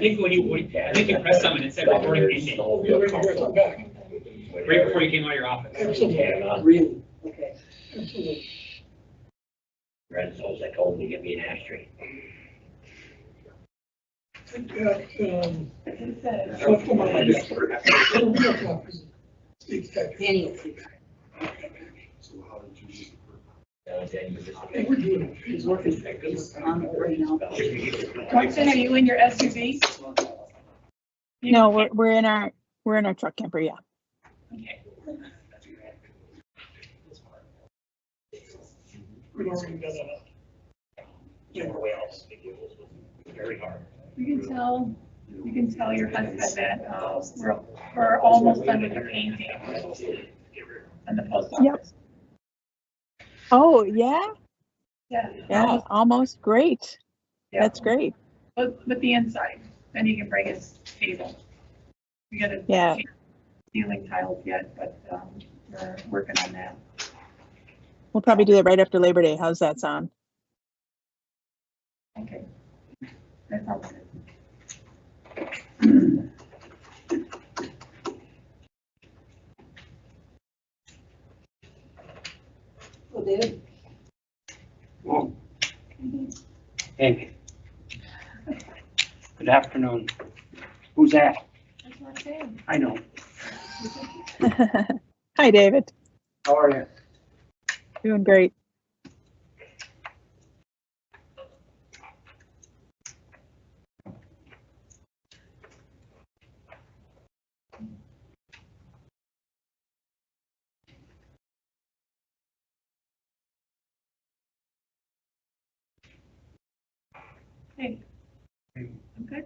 think when you pressed something, it said recording ending. Right before you came out of your office. Really? Okay. Absolutely. Red Souls, I told him to give me an ashtray. I've got, left on my list. Real talk is Steve Tech. Daniel. So how did you use the permit? I think we're doing it. He's working. He's on it right now. Watson, are you in your SUV? No, we're in our truck camper. Yeah. Okay. We've already done that. Very hard. You can tell your husband that we're almost done with the painting and the post office. Yep. Oh yeah. Yeah. Almost great. Yeah. That's great. But the inside, then he can bring his table. We got to Yeah. ceiling tiles yet, but we're working on that. We'll probably do that right after Labor Day. How's that sound? Okay. That sounds good. Well, David, Oh. Hey. Good afternoon. Who's that? That's what I'm saying. I know. Hi, David. How are you? Doing great. Hey. I'm good.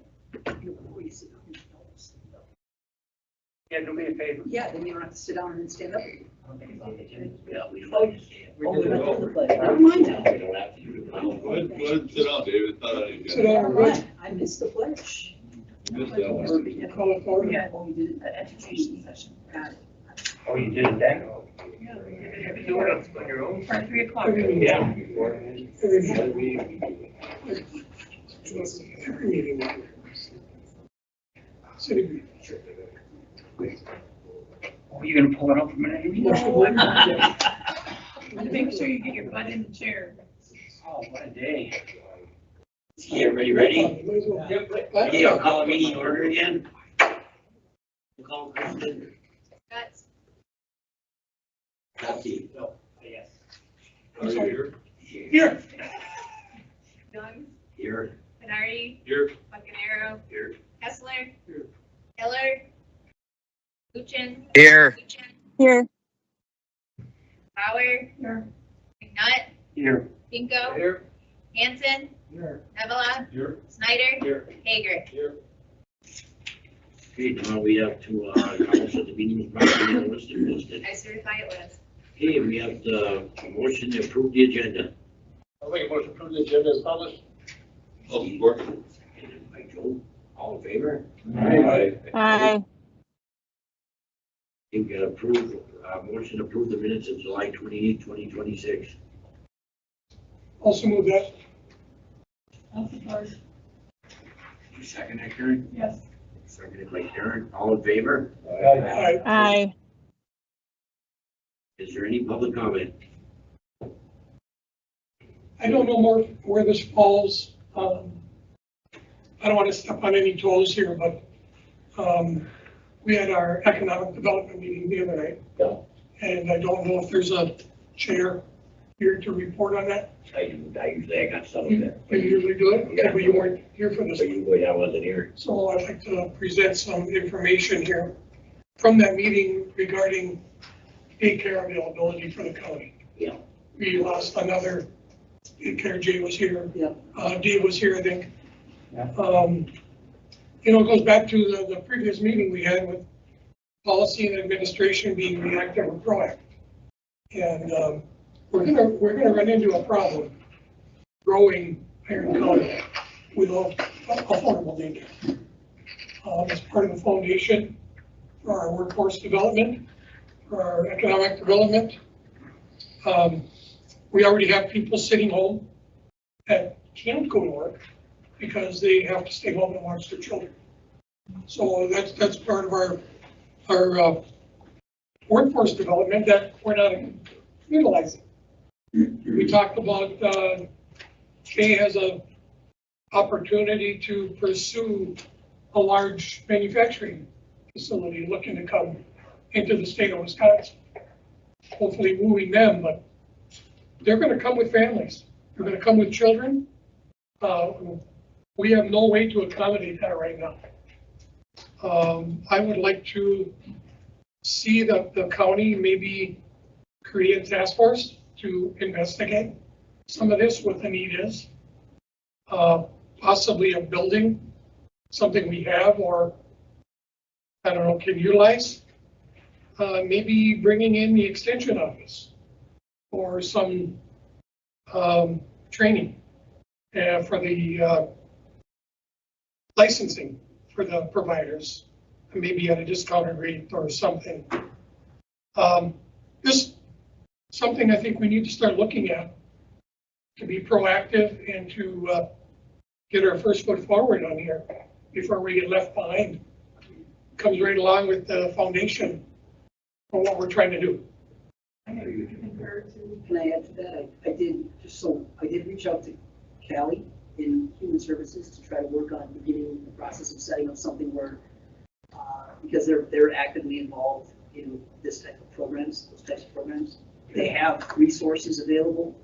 Yeah, do me a favor. yeah, then you don't have to sit down and stand up. Yeah, we like Oh, we went through the pledge. Never mind that. We don't have to do it. Go ahead and sit down, David. Thought I did. Sit down, Rich. I missed the pledge. Missed that one. Call it forward. Yeah. Oh, you did it? The education session. Got it. Oh, you did it then? Yeah. Do it on your own. For 3 o'clock. Yeah. Every meeting. Every meeting. City meeting. Oh, you're gonna pull it up from an interview? Make sure you get your butt in the chair. Oh, what a day. Okay, everybody ready? Might as well. Okay, I'll call a meeting order again. Call Kristen. Kathy. Yes. Are you here? Here. Young, Here. Benardi, Here. Buccanero, Here. Kessler, Here. Hiller, Luchin, Here. Here. Bauer, Here. McNutt, Here. Pinko, Here. Hanson, Here. Nevela, Here. Snyder, Here. Hager. Here. Okay, now we have to, announce that the meeting was properly listed. I certify it was. Okay, we have the motion to approve the agenda. I'll make a motion to approve the agenda as published. I'll support. And by Joe, all in favor? Aye. Hi. You can approve, motion to approve the minutes of July 28, 2026. Also move that. I'll support. You second that, Karen? Yes. Seconded by Karen, all in favor? Hi. Is there any public comment? I don't know more where this falls. I don't want to step on any toes here, but we had our economic development meeting the other night. Yeah. And I don't know if there's a chair here to report on that. I usually got some of it. You usually do it, Yeah. but you weren't here for this. So usually I wasn't here. So I'd like to present some information here from that meeting regarding daycare availability for the county. Yeah. We lost another daycare. Jay was here. Yep. Dave was here, I think. Yeah. You know, it goes back to the previous meeting we had with policy and administration being reactive or proactive. And we're gonna run into a problem growing Iron County with affordable daycare. As part of the foundation for our workforce development, for our economic development. We already have people sitting home that can't go to work because they have to stay home and watch their children. So that's part of our workforce development that we're not utilizing. We talked about, Kay has a opportunity to pursue a large manufacturing facility looking to come into the state of Wisconsin. Hopefully moving them, but they're gonna come with families. They're gonna come with children. We have no way to accommodate that right now. I would like to see the county maybe create a task force to investigate some of this, what the need is. Possibly a building, something we have or, I don't know, can utilize. Maybe bringing in the extension office or some training for the licensing for the providers, maybe at a discounted rate or something. This something I think we need to start looking at to be proactive and to get our first foot forward on here before we get left behind. Comes right along with the foundation for what we're trying to do. Can I add to that? I did reach out to Callie in Human Services to try to work on beginning the process of setting up something where, because they're actively involved in this type of programs, those types of programs. They have resources available.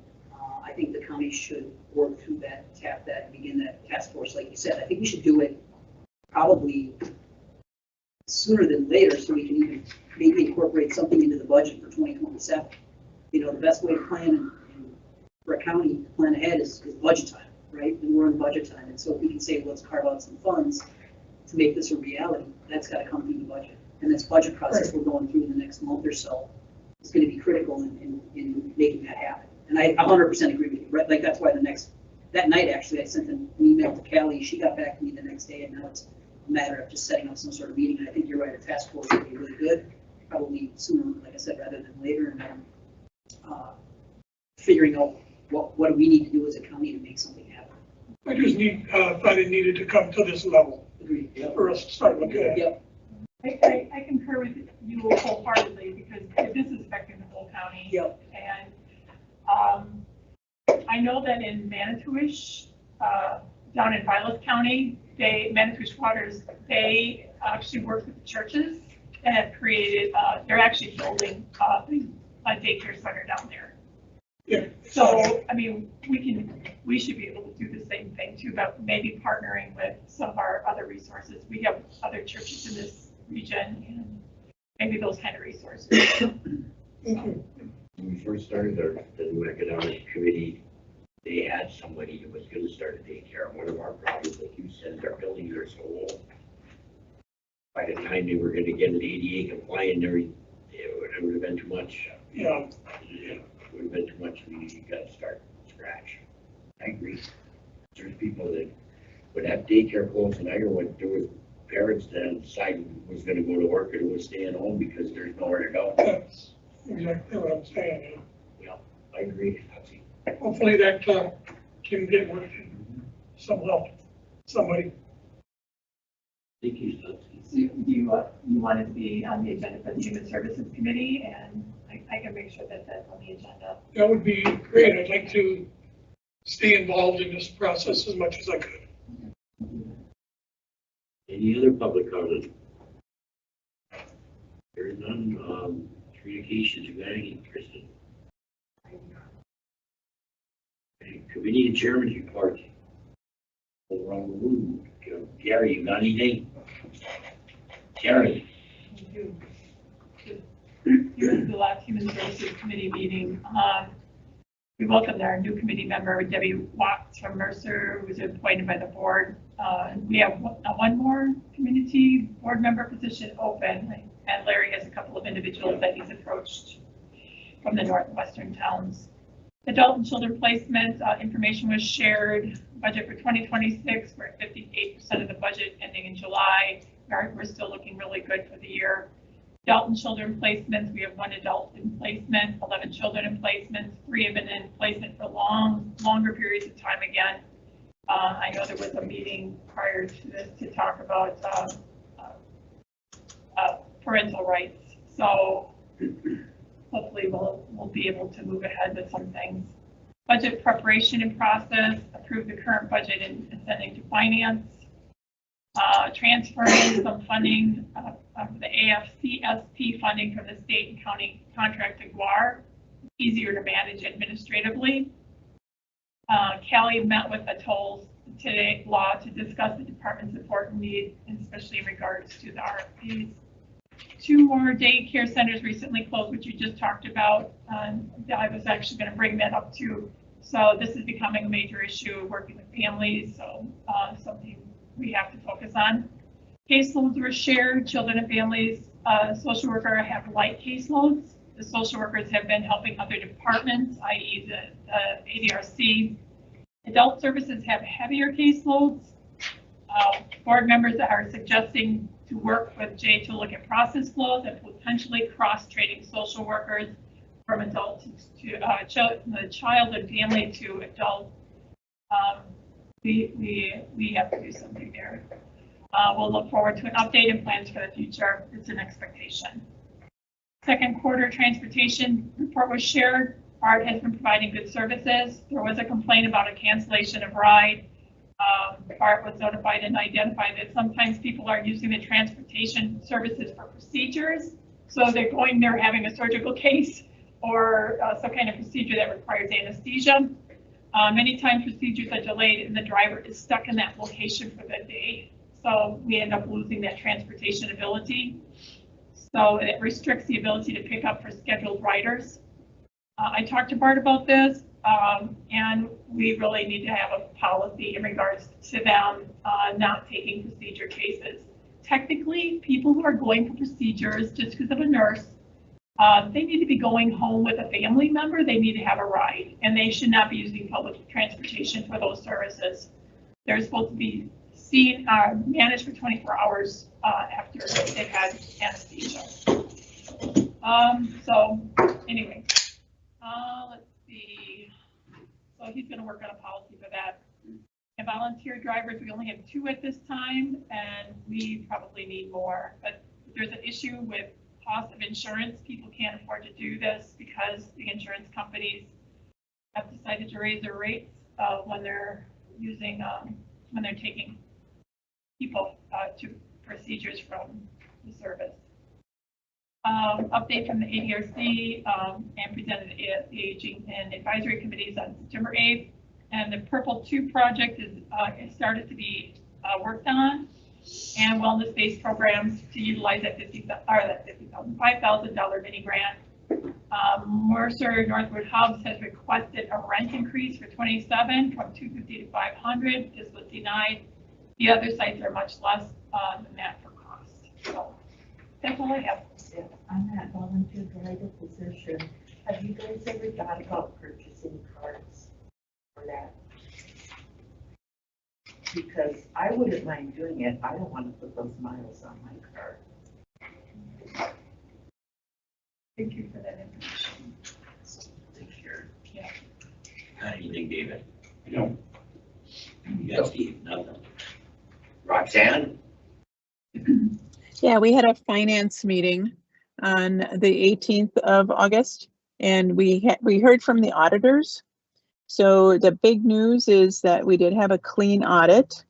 I think the county should work through that, tap that, and begin that task force, like you said. I think we should do it probably sooner than later, so we can even maybe incorporate something into the budget for 2027. You know, the best way to plan for a county to plan ahead is budget time, right? And we're in budget time, and so if we can say, let's carve out some funds to make this a reality, that's got to come through the budget. And this budget process we're going through in the next month or so is going to be critical in making that happen. And I 100% agree with you, right? Like, that's why that night, actually, I sent an email to Callie. She got back to me the next day, and now it's a matter of just setting up some sort of meeting. And I think you're right, a task force would be really good, probably sooner, like I said, rather than later. And then figuring out what do we need to do as a county to make something happen. I just thought it needed to come to this level Agreed. Yep. for us to start looking at it. Yep. I concur with you wholeheartedly because this is affecting the whole county. Yep. And I know that in Manitowish, down in Vilas County, Manitowish Waters, they actually work with the churches and have created, they're actually building a daycare center down there. Yeah. So, I mean, we should be able to do the same thing too, but maybe partnering with some of our other resources. We have other churches in this region and maybe those kind of resources. Thank you. When we first started the new economic committee, they had somebody who was gonna start a daycare. One of our problems, like you said, our buildings are so old. By the time they were gonna get an ADA compliant, it would have been too much. Yeah. It would have been too much. We got to start from scratch. I agree. There's people that would have daycare close in Ironwood. There was parents that decided who was gonna go to work and who was staying home because there's nowhere to go. That's exactly what I'm saying. Yeah, I agree. Hopefully that can get worked in some help, somebody. Thank you, Steve. So you want it to be on the agenda for the Human Services Committee, and I can make sure that that's on the agenda. That would be great. I'd like to stay involved in this process as much as I could. Any other public comment? There's none. Communications, you got any, Kristen? Okay, committee and chairman's report. All around the room. Gary, you got anything? Gary? During the last Human Services Committee meeting, we welcomed our new committee member, Debbie Watts from Mercer, who was appointed by the board. We have one more community board member position open, and Larry has a couple of individuals that he's approached from the northwestern towns. Adult and children placement information was shared. Budget for 2026, we're at 58% of the budget ending in July. We're still looking really good for the year. Adult and children placements, we have 1 adult in placement, 11 children in placements, 3 have been in placement for longer periods of time again. I know there was a meeting prior to this to talk about parental rights. So hopefully we'll be able to move ahead with some things. Budget preparation and process, approve the current budget and sending to finance. Transferring some funding of the AFCSP funding from the state and county contract to GWAR, easier to manage administratively. Callie met with the tolls today law to discuss the department's important need, especially in regards to the RFPs. 2 more daycare centers recently closed, which you just talked about. I was actually going to bring that up too. So this is becoming a major issue, working with families, so something we have to focus on. Caseloads were shared, children and families. Social worker have light caseloads. The social workers have been helping other departments, i.e. the ADRC. Adult services have heavier caseloads. Board members are suggesting to work with Jay to look at process flows and potentially cross-training social workers from adult to child and family to adult. We have to do something there. We'll look forward to an update and plans for the future. It's an expectation. Second quarter transportation report was shared. BART has been providing good services. There was a complaint about a cancellation of ride. BART was notified and identified that sometimes people are using the transportation services for procedures. So they're going there having a surgical case or some kind of procedure that requires anesthesia. Many times procedures are delayed and the driver is stuck in that location for the day. So we end up losing that transportation ability. So it restricts the ability to pick up for scheduled riders. I talked to Bart about this, and we really need to have a policy in regards to them not taking procedure cases. Technically, people who are going for procedures just because of a nurse, they need to be going home with a family member. They need to have a ride, and they should not be using public transportation for those services. They're supposed to be seen, managed for 24 hours after they've had anesthesia. So anyway, let's see. So he's going to work on a policy for that. And volunteer drivers, we only have 2 at this time, and we probably need more. But there's an issue with cost of insurance. People can't afford to do this because the insurance companies have decided to raise their rates when they're using, when they're taking people to procedures from the service. Update from the ADRC and presented at the Aging and Advisory Committees on September 8th. And the Purple 2 project is started to be worked on, and wellness-based programs to utilize that $5,000 mini grant. Mercer Northwood Hubs has requested a rent increase for 27 from $250 to $500. This was denied. The other sites are much less than that for cost. So that's all I have. On that volunteer driver position, have you guys ever thought about purchasing cards for that? Because I wouldn't mind doing it. I don't want to put those miles on my card. Thank you for that information. Thanks, Sharon. Yeah. Got anything, David? No. You got Steve? Nothing. Roxanne? Yeah, we had a finance meeting on the 18th of August, and we heard from the auditors. So the big news is that we did have a clean audit.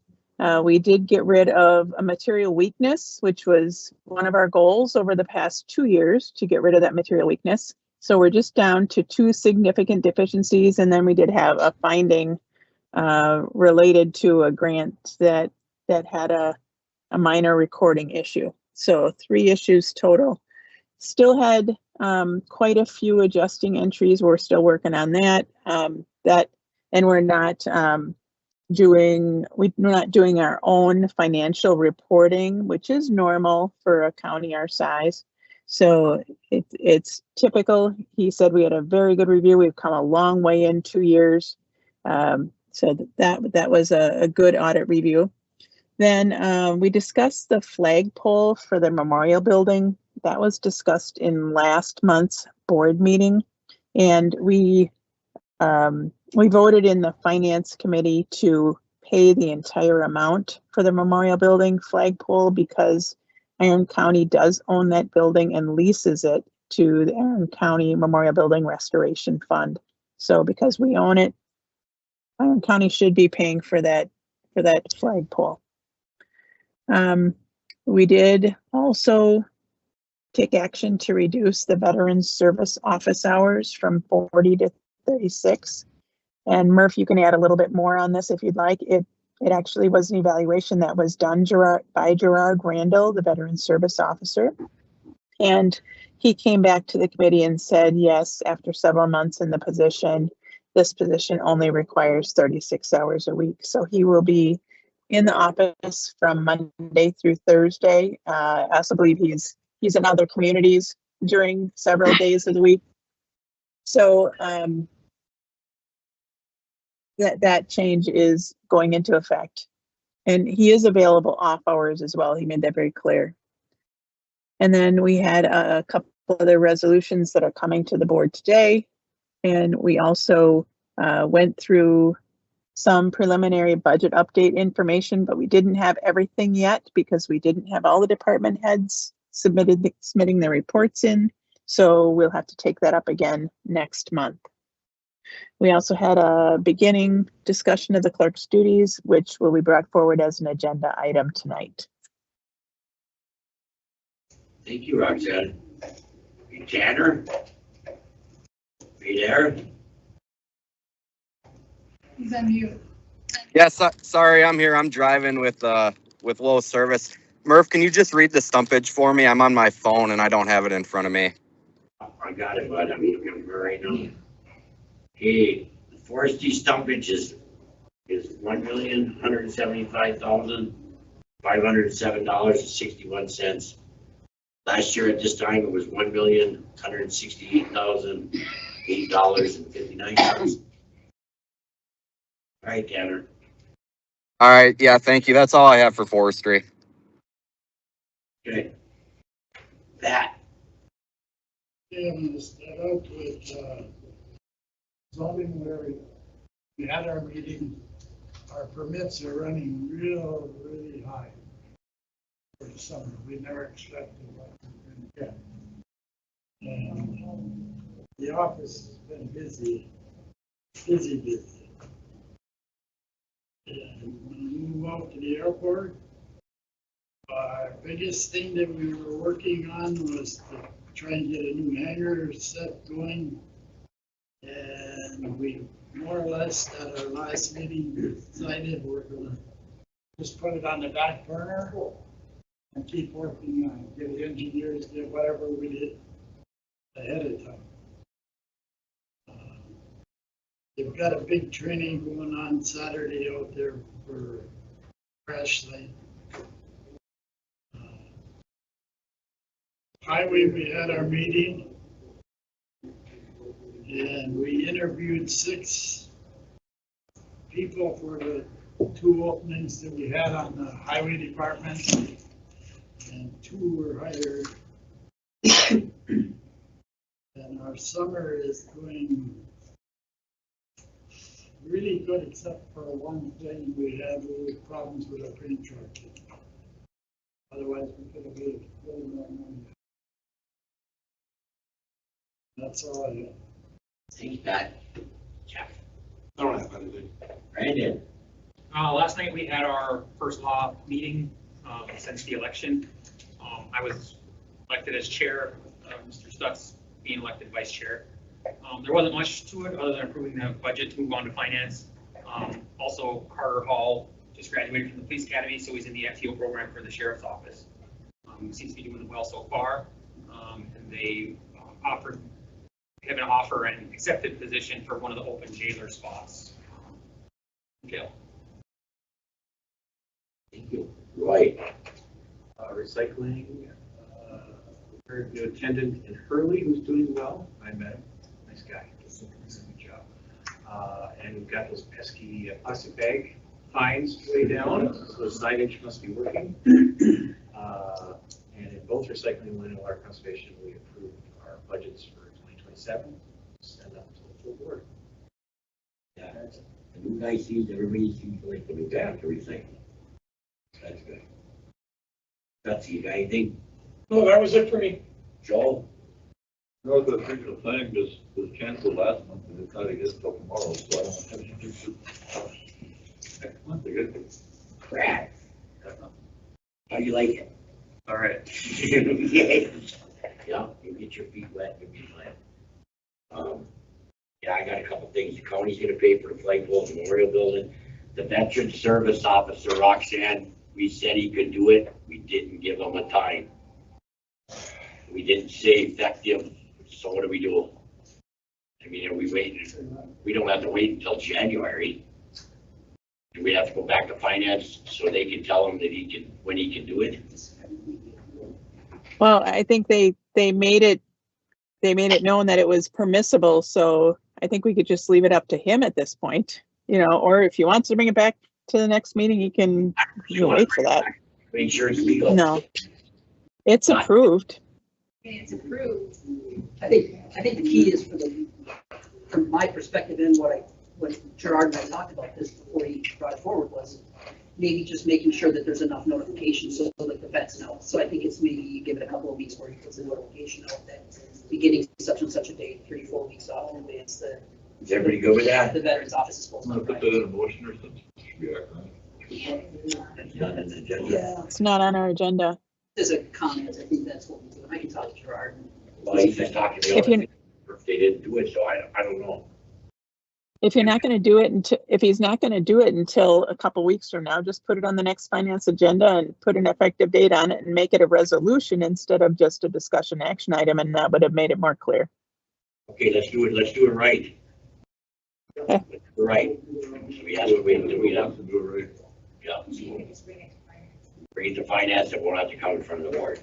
We did get rid of a material weakness, which was one of our goals over the past 2 years, to get rid of that material weakness. So we're just down to 2 significant deficiencies, and then we did have a finding related to a grant that had a minor recording issue. So 3 issues total. Still had quite a few adjusting entries. We're still working on that. And we're not doing our own financial reporting, which is normal for a county our size. So it's typical. He said we had a very good review. We've come a long way in 2 years. So that was a good audit review. Then we discussed the flagpole for the memorial building. That was discussed in last month's board meeting, and we voted in the finance committee to pay the entire amount for the Memorial Building flagpole because Iron County does own that building and leases it to the Iron County Memorial Building Restoration Fund. So because we own it, Iron County should be paying for that flagpole. We did also take action to reduce the Veterans Service office hours from 40 to 36. And Murph, you can add a little bit more on this if you'd like. It actually was an evaluation that was done by Gerard Randall, the Veterans Service officer. And he came back to the committee and said, yes, after several months in the position, this position only requires 36 hours a week. So he will be in the office from Monday through Thursday. I also believe he's in other communities during several days of the week. So that change is going into effect. And he is available off hours as well. He made that very clear. And then we had a couple other resolutions that are coming to the board today. And we also went through some preliminary budget update information, but we didn't have everything yet because we didn't have all the department heads submitting their reports in. So we'll have to take that up again next month. We also had a beginning discussion of the clerk's duties, which will be brought forward as an agenda item tonight. Thank you, Roxanne. Hey, Tanner? Are you there? He's on mute. Yes, sorry, I'm here. I'm driving with low service. Murph, can you just read the stumpage for me? I'm on my phone and I don't have it in front of me. I got it, bud. I'm looking at it right now. Hey, the forestry stumpage is $1,175,507.61. Last year at this time, it was $1,168,008.59. All right, Tanner. All right, yeah, thank you. That's all I have for forestry. Okay. That. Yeah, I'm gonna start out with, zoning where we had our meeting. Our permits are running really high for the summer. We never expected what we were gonna get. And the office has been busy. And when we move out to the airport, our biggest thing that we were working on was to try and get a new hangar set going. And we more or less at our last meeting decided we're gonna just put it on the back burner and keep working on it, get the engineers, get whatever we did ahead of time. They've got a big training going on Saturday out there for crash site. Highway, we had our meeting and we interviewed 6 people for the 2 openings that we had on the highway department, and 2 were hired. And our summer is going really good, except for one thing, we had little problems with our paint truck. Otherwise, we could have made really more money. That's all I have. Thanks, Pat. Jeff. I don't have anything. Brandon. Last night we had our first law meeting since the election. I was elected as chair, Mr. Stutz being elected vice chair. There wasn't much to it other than approving the budget to move on to finance. Also, Carter Hall just graduated from the police academy, so he's in the FTO program for the sheriff's office. Seems to be doing well so far. And they have an offer and accepted position for one of the open jailer spots. Jail. Thank you. Roy. Recycling, very new attendant in Hurley who's doing well. I met him, nice guy, does a good job. And we've got those pesky plastic bag fines way down, so signage must be working. And in both recycling and land and water conservation, we approved our budgets for 2027. Send up to the full board. Yeah. The new guy seems, everybody seems like the new guy after recycling. That's good. That's you guy, think, No, that was it for me. Joe? No, the regional planning was canceled last month, and it's not against till tomorrow, so I don't have anything to. Next month, I guess. Brad? How you like it? All right. Yeah, you get your feet wet, you'll be fine. Yeah, I got a couple things. The county's gonna pay for the flagpole memorial building. The veteran service officer, Roxanne, we said he could do it. We didn't give him a time. We didn't say effective, so what do we do? I mean, are we waiting? We don't have to wait until January. Do we have to go back to finance so they can tell him that he can, when he can do it? Well, I think they made it known that it was permissible, so I think we could just leave it up to him at this point, you know, or if he wants to bring it back to the next meeting, he can wait for that. Make sure it's legal. No, it's approved. It's approved. I think the key is from my perspective and what Gerard and I talked about this before he brought it forward was maybe just making sure that there's enough notification so that the vets know. So I think it's maybe you give it a couple of weeks where he puts a notification out that beginning such and such a date, 3-4 weeks off in advance, Is everybody good with that? the veterans office is supposed I'm to. gonna put that in a motion or something. Should be all right. That's not in the agenda. Yeah, It's not on our agenda. as a comment, I think that's what we do. I can talk to Gerard. Well, he's just talking to If you- me. If they didn't do it, so I don't know. If you're not going to do it if he's not going to do it until a couple weeks from now, just put it on the next finance agenda and put an effective date on it and make it a resolution instead of just a discussion action item, and that would have made it more clear. Okay, let's do it right. Okay. Let's do it right. So we have to wait until we have, To do it right. yeah, You can just bring it to finance. bring it to finance, and we'll have to come in front of the board.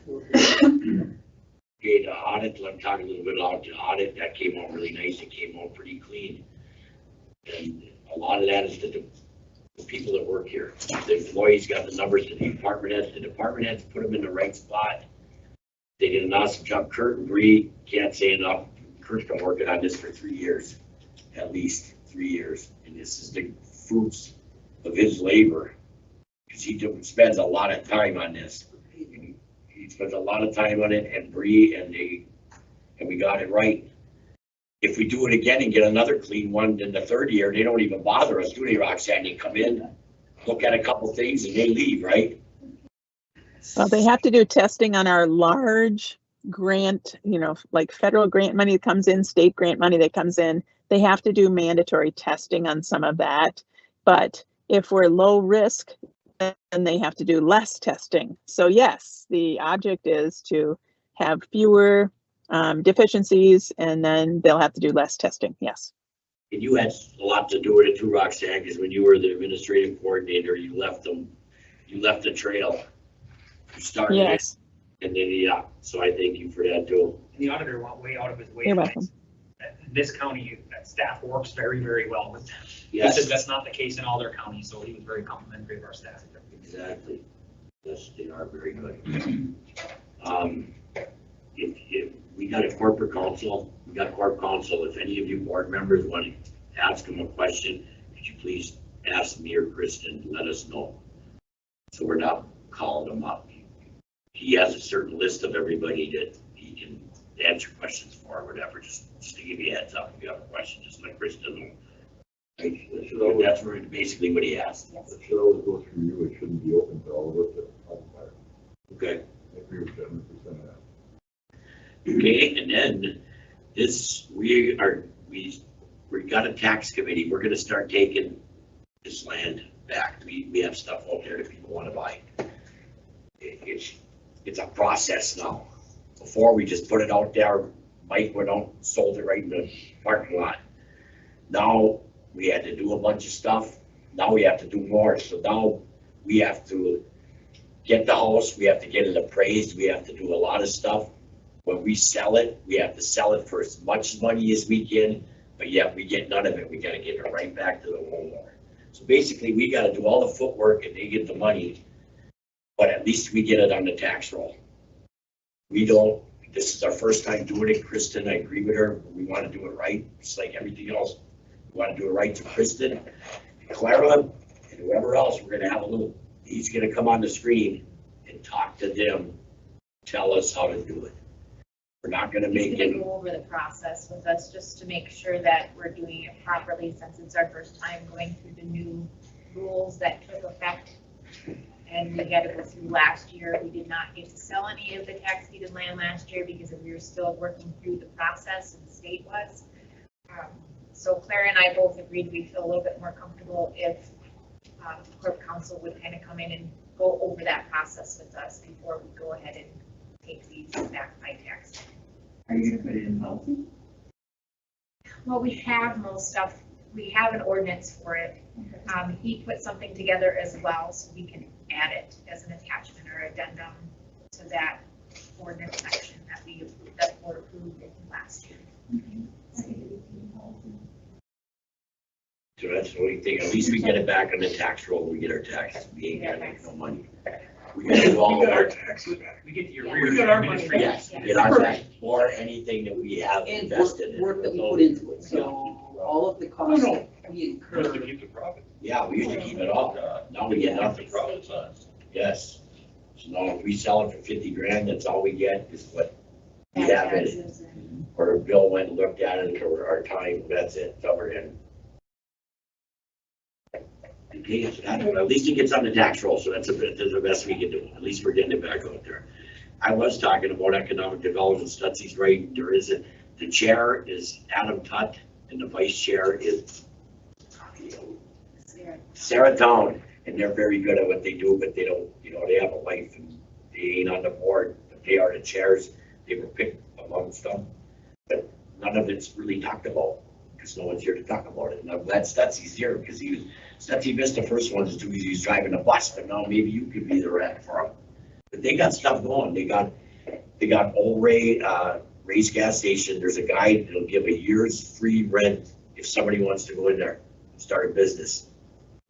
Okay, the audit, let me talk a little bit about the audit. That came out really nice. It came out pretty clean. And a lot of that is the people that work here. The employees got the numbers to the department heads. The department heads put them in the right spot. They did an awesome job. Kurt and Bree, can't say enough. Kurt's been working on this for 3 years, at least 3 years. And this is the fruits of his labor. Because he spends a lot of time on this. He spends a lot of time on it, and Bree and we got it right. If we do it again and get another clean one in the third year, they don't even bother us, do they, Roxanne? They come in, look at a couple things, and they leave, right? Well, they have to do testing on our large grant, you know, like federal grant money that comes in, state grant money that comes in. They have to do mandatory testing on some of that. But if we're low risk, then they have to do less testing. So yes, the object is to have fewer deficiencies, and then they'll have to do less testing. Yes. And you had a lot to do with it too, Roxanne, because when you were the administrative coordinator, you left the trail. You started it, Yes. and then, yeah, so I thank you for that too. And the auditor went way out of his way. You're welcome. In this county, that staff works very, very well with them. He Yes, said that's not the case in all their counties, so he was very complimentary of our staff. exactly. Yes, they are very good. If we got a corporate counsel, if any of you board members want to ask them a question, could you please ask me or Kristen, let us know. So we're not calling them up. He has a certain list of everybody that he can answer questions for or whatever, just to give you a heads up if you have a question, just let Kristen know. Right? That's basically what he asked. It should always go through you. It shouldn't be open to all of us at all times. Okay. I agree with 100% of that. Okay, and then we got a tax committee. We're gonna start taking this land back. We have stuff out there that people want to buy. It's a process now. Before, we just put it out there, Mike went out, sold it right in the parking lot. Now, we had to do a bunch of stuff. Now we have to do more. So now we have to get the house, we have to get it appraised, we have to do a lot of stuff. When we sell it, we have to sell it for as much money as we can, but yet we get none of it. We gotta give it right back to the homeowner. So basically, we gotta do all the footwork and they get the money, but at least we get it on the tax roll. This is our first time doing it, Kristen, I agree with her, we wanna do it right, just like everything else. Want to do it right to Kristen, Clara, and whoever else, we're gonna have a little, he's gonna come on the screen and talk to them, tell us how to do it. We're not gonna He's make gonna it, go over the process with us just to make sure that we're doing it properly, since it's our first time going through the new rules that took effect. And we had to go through last year. We did not get to sell any of the tax deeded land last year because we were still working through the process, and the state was. So Claire and I both agreed we'd feel a little bit more comfortable if Corp Council would kind of come in and go over that process with us before we go ahead and take these back by tax. Are you gonna put it in policy? Well, we have most stuff, we have an ordinance for it. He put something together as well, so we can add it as an attachment or addendum to that ordinance section that that the board approved last year. so that's the only thing, at least we get it back on the tax roll, we get our taxes, we ain't gotta make no money. We gotta do all We of got our our, taxes back. We get the Yeah. arrears We get our money administrative. yes, we get our tax, or anything that we have And invested in. work that we put into it, so all of the costs No, no. that we Just to incur. keep the profit. Yeah, we used to keep it all, now we get nothing. Yes. So now if we sell it for 50 grand, that's all we get is what we have in it. Taxes and- Or Bill went and looked at it, or our time, that's it, covered in. Okay, so that, at least it gets on the tax roll, so that's the best we can do. At least we're getting it back out there. I was talking about economic development, Stutzy's right, there is the chair is Adam Tutt, and the vice chair is Sarah Town, and they're very good at what they do, but they don't, they have a life, and they ain't on the board, but they are the chairs. They were picked amongst them, but none of it's really talked about, because no one's here to talk about it. And I'm glad Stutzy's here, because Stutsy missed the first one, he was driving a bus, but now maybe you could be the rep for him. But they got stuff going, they got Old Ray's gas station, there's a guy that'll give a year's free rent if somebody wants to go in there and start a business.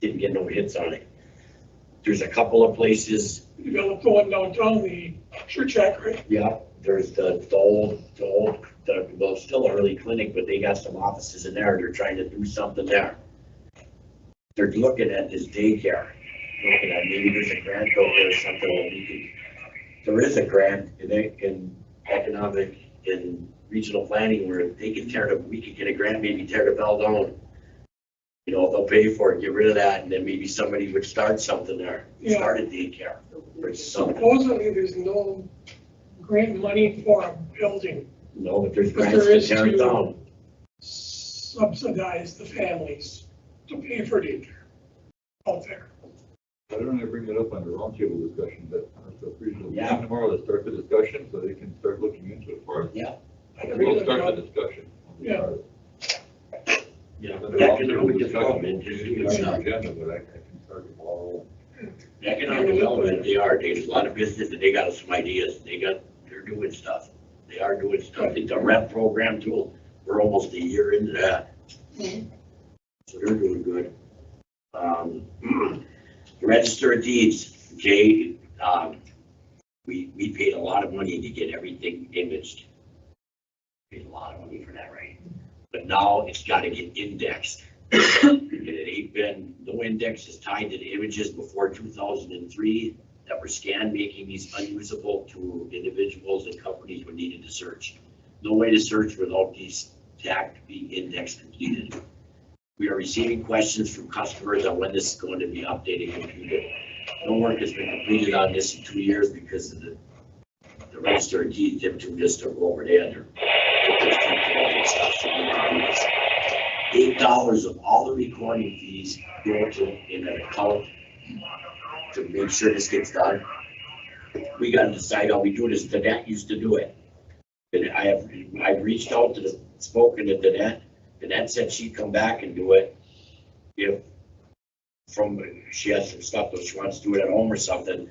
Didn't get no hits on it. There's a couple of places, We developed the one downtown, the Church Shack, right? yeah, there's the old, well, still an early clinic, but they got some offices in there, they're trying to do something there. They're looking at this daycare, looking at maybe there's a grant over there or something, where we can, there is a grant in economic, in regional planning where they can we could get a grant, maybe tear the bell down. They'll pay for it, get rid of that, and then maybe somebody would start something there, Yeah. start a daycare or something. Supposedly, there's no grant money for a building, No, but there's but grants there to is tear it to down. subsidize the families to pay for daycare out there. Why don't I bring that up on the roundtable discussion, that so regional Yeah. plan tomorrow, let's start the discussion so they can start looking into it for us. Yeah. I agree We'll with start Rob. the discussion. Yeah. Yeah, Then the roundtable economic discussion development, will just be doing on stuff. the agenda, but I can start the ball rolling. Economic development, there's a lot of business, and they got some ideas, they're doing stuff. They are doing stuff. I think the rep program too, we're almost a year into that. So they're doing good. The Register of Deeds, Jay, we paid a lot of money to get everything imaged. Paid a lot of money for that, right? But now it's gotta get indexed. And it ain't been, no index is tied to the images before 2003 that were scanned, making these unusable to individuals and companies when needed to search. No way to search without these tagged being indexed completed. We are receiving questions from customers on when this is going to be updated and completed. No work has been completed on this in 2 years because of the Register of Deeds, them two just took over there. $8 of all the recording fees go to in an account to make sure this gets done. We gotta decide how we do this. Danette used to do it. And I've reached out to spoken to Danette. Danette said she'd come back and do it if she has some stuff that she wants to do it at home or something.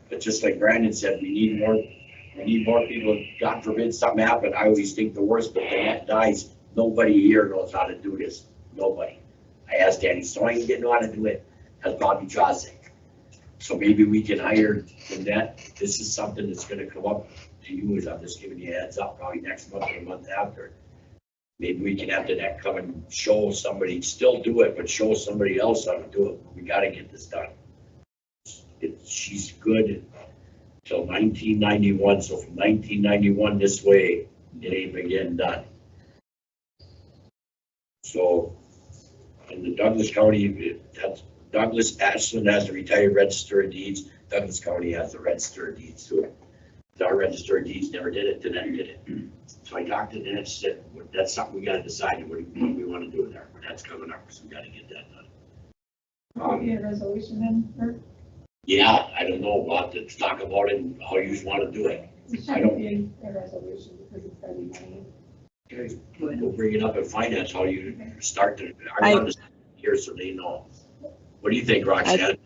But just like Brandon said, we need more people. God forbid something happen. I always think the worst, but Danette dies. Nobody here knows how to do this. Nobody. I asked Danny Soin, didn't know how to do it, as Bobby Josek. So maybe we can hire Danette. This is something that's gonna come up to you, as I'm just giving you a heads up, probably next month or the month after. Maybe we can after that come and show somebody, still do it, but show somebody else how to do it. We gotta get this done. She's good till 1991, so from 1991 this way, it ain't been getting done. So, in the Douglas County, that's Douglas Ashland has the retired register of deeds. Douglas County has the register of deeds to it. Our register of deeds never did it, Danette did it. So I talked to Danette, said, that's something we gotta decide what we wanna do there. That's coming up, so we gotta get that done. Get a resolution then, or Yeah, I don't know, we'll have to talk about it and how you wanna do it. it I shouldn't don't- be a resolution because it's gonna be money. We'll bring it up in finance, how you start to, I want to hear so they know. What do you think, Roxanne?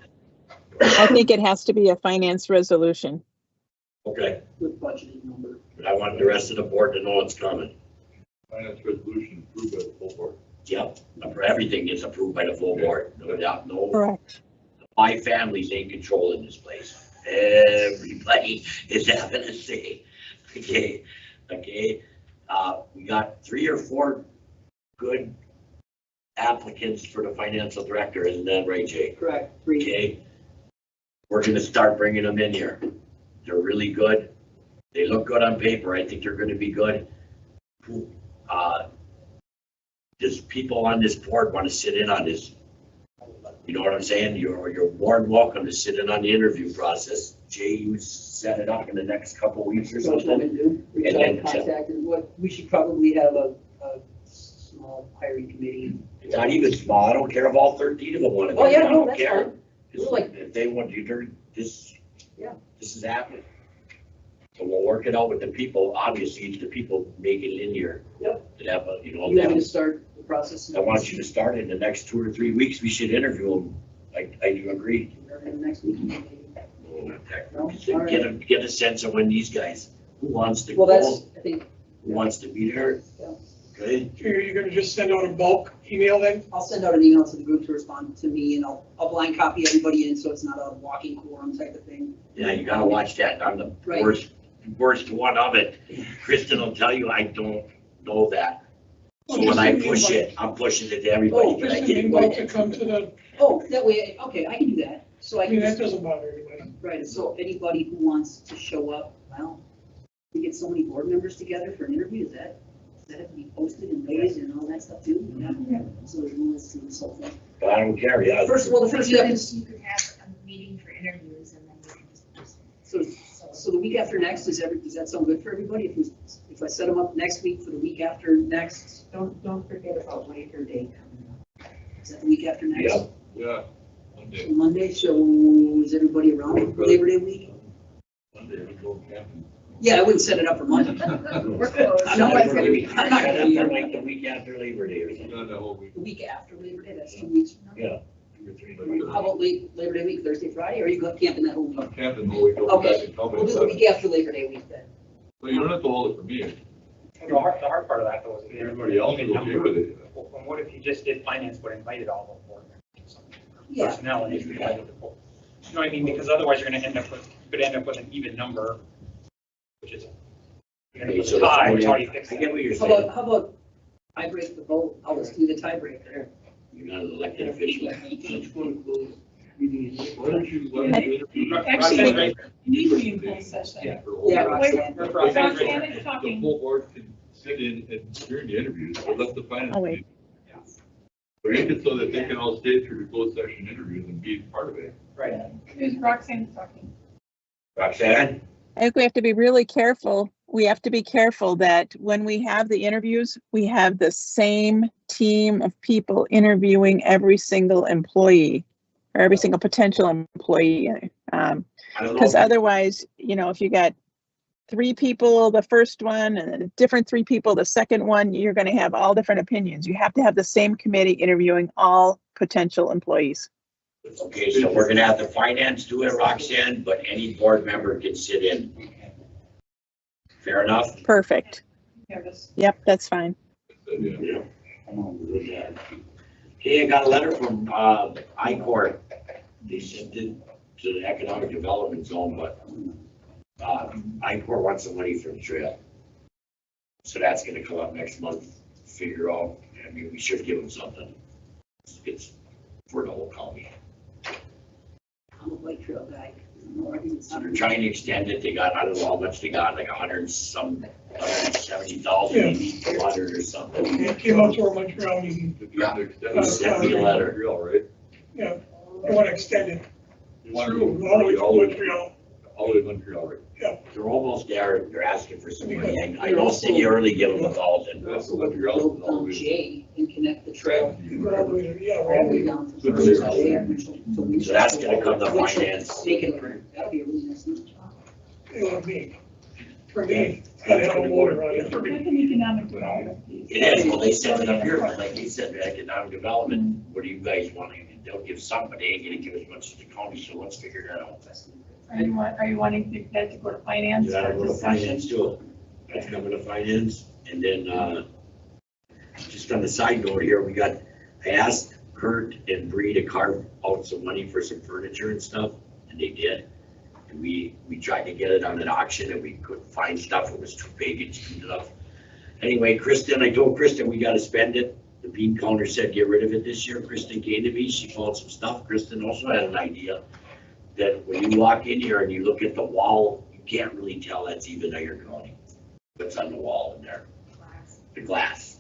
I think it has to be a finance resolution. Okay, With budgeted number. but I want the rest of the board to know it's coming. Finance resolution approved by the full board. Yep, everything gets approved by the full board, no doubt, no. Correct. 5 families ain't controlling this place. Everybody is having a say. Okay, we got 3 or 4 good applicants for the financial director, isn't that right, Jay? Correct, 3. Okay, we're gonna start bringing them in here. They're really good. They look good on paper. I think they're gonna be good. Does people on this board want to sit in on this? You know what I'm saying? You're more than welcome to sit in on the interview process. Jay, you set it up in the next couple of weeks or So what we're something. gonna do, reach And out, then- contact, and what, we should probably have a small hiring committee. It's not even small. I don't care if all 13 of them want to. Oh, yeah, I no, don't that's care. fine. It's We're like- If they want you to, this is happening. So we'll work it out with the people. Obviously, it's the people making it in here. Yep. That have, You want me to start the process? I want you to start in the next 2 or 3 weeks. We should interview them. I do agree. Next week. No? All right. Get a sense of when these guys, who wants to Well, go, that's, I think, who wants to be there. Yeah. Okay, You're gonna just send out a bulk email then? I'll send out an email to the group to respond to me, and I'll blind copy everybody in, so it's not a walking quorum type of thing. yeah, you gotta watch that. I'm the Right. worst one of it. Kristen will tell you, I don't know that. So when I push it, I'm pushing it to everybody. Oh, Can I just get an it invite going? to come to the, Oh, that way, okay, I can do that. So I I can mean, that just, doesn't bother anybody. right, so anybody who wants to show up, well, we get so many board members together for an interview, does that have to be posted and noticed and all that stuff too? Yeah. So there's rules to this whole thing. But I don't care, yeah. First, well, the first You step could is, you could have a meeting for interviews and then you can just post it. so the week after next, does that sound good for everybody? If I set them up next week for the week after next, Don't forget about Labor Day coming up. is that the week after next? Yep. Yeah, Monday. Monday, so is everybody around for Labor Day week? Monday, we go camping. Yeah, I wouldn't set it up for Monday. We're closed. I'm not Nobody's gonna be, I'm I'm not not gonna be here. like the week after Labor Day or something. Not that whole week. The week after Labor Day, that's 2 weeks from now. Yeah. 2 or 3 But, weeks. How about Labor Day week, Thursday, Friday, or are you going camping that whole week? I'm camping the whole week, go back Okay, and come we'll do the back. week after Labor Day week then. But you don't have to hold it for me. The hard part of that though is. Everybody else is okay with it. Well, what if you just did finance but invited all the board members? Yeah. Personnel and you invited the full. You know what I mean? Because otherwise you're gonna end up with, you could end up with an even number, which is. You're gonna Okay, put so a tie, that's- which already fixed I it. get what you're How saying. about I break the vote, I'll just do the tiebreaker. You're not an elected official. Why don't you let me interview? Actually, you need to be in closed session. Yeah. For a whole Yeah, week? Roxanne. Roxanne is The talking. full board can sit in and during the interviews, or let the finance. Oh, wait. committee. Make it so that they can all stay through the closed session interviews and be part of it. Right. Who's Roxanne talking? Roxanne? I think we have to be really careful. We have to be careful that when we have the interviews, we have the same team of people interviewing every single employee or every single potential employee. I don't know. Because otherwise, you know, if you got 3 people, the first one, and then a different 3 people, the second one, you're going to have all different opinions. You have to have the same committee interviewing all potential employees. Okay, so we're gonna have the finance do it, Roxanne, but any board member can sit in. Fair enough? Perfect. Yeah, this- Yep, that's fine. Yeah. Yeah. I'm on with that. Okay, I got a letter from, I-Corp. They sent it to the economic development zone, but, I-Corp wants some money for the trail. So that's gonna come up next month. figure out, I mean, we should give them something. It's for the whole county. I'm a bike trail guy. No arguments. So they're trying to extend it, they got, I don't know how much they got, like 170,000 maybe, 200 or something. It came out to our Montreal meeting, Yeah. Extend it. Sent me a letter. Montreal, right? yeah, they want to extend it You want to through, all the way to Montreal. all the way to Montreal, right? They're almost there, they're asking for some money. I know City early give them 1,000. That's the Montreal. Build down J and connect the trail You go all the way to, yeah, all the way right. down to. So So that's gonna come to finance. Make it, that'll be a really nice thing. It would be, for me, gotta have a motor on it. It's an economic development piece. It is, well, they said it up here, but like they said, economic development, what do you guys want? They'll give some, but they ain't gonna give as much as the county, so let's figure that out. Are you wanting that to go to finance Yeah, for go to discussion? finance too. That's coming to finance, and then, just on the side note here, I asked Kurt and Bree to carve out some money for some furniture and stuff, and they did. And we tried to get it on an auction, and we couldn't find stuff, it was too big and too tough. Anyway, I told Kristen we gotta spend it. The bean counter said get rid of it this year. Kristen came to me, she found some stuff. Kristen also had an idea that when you walk in here and you look at the wall, you can't really tell that's even Iron County. What's on the wall in there, the glass.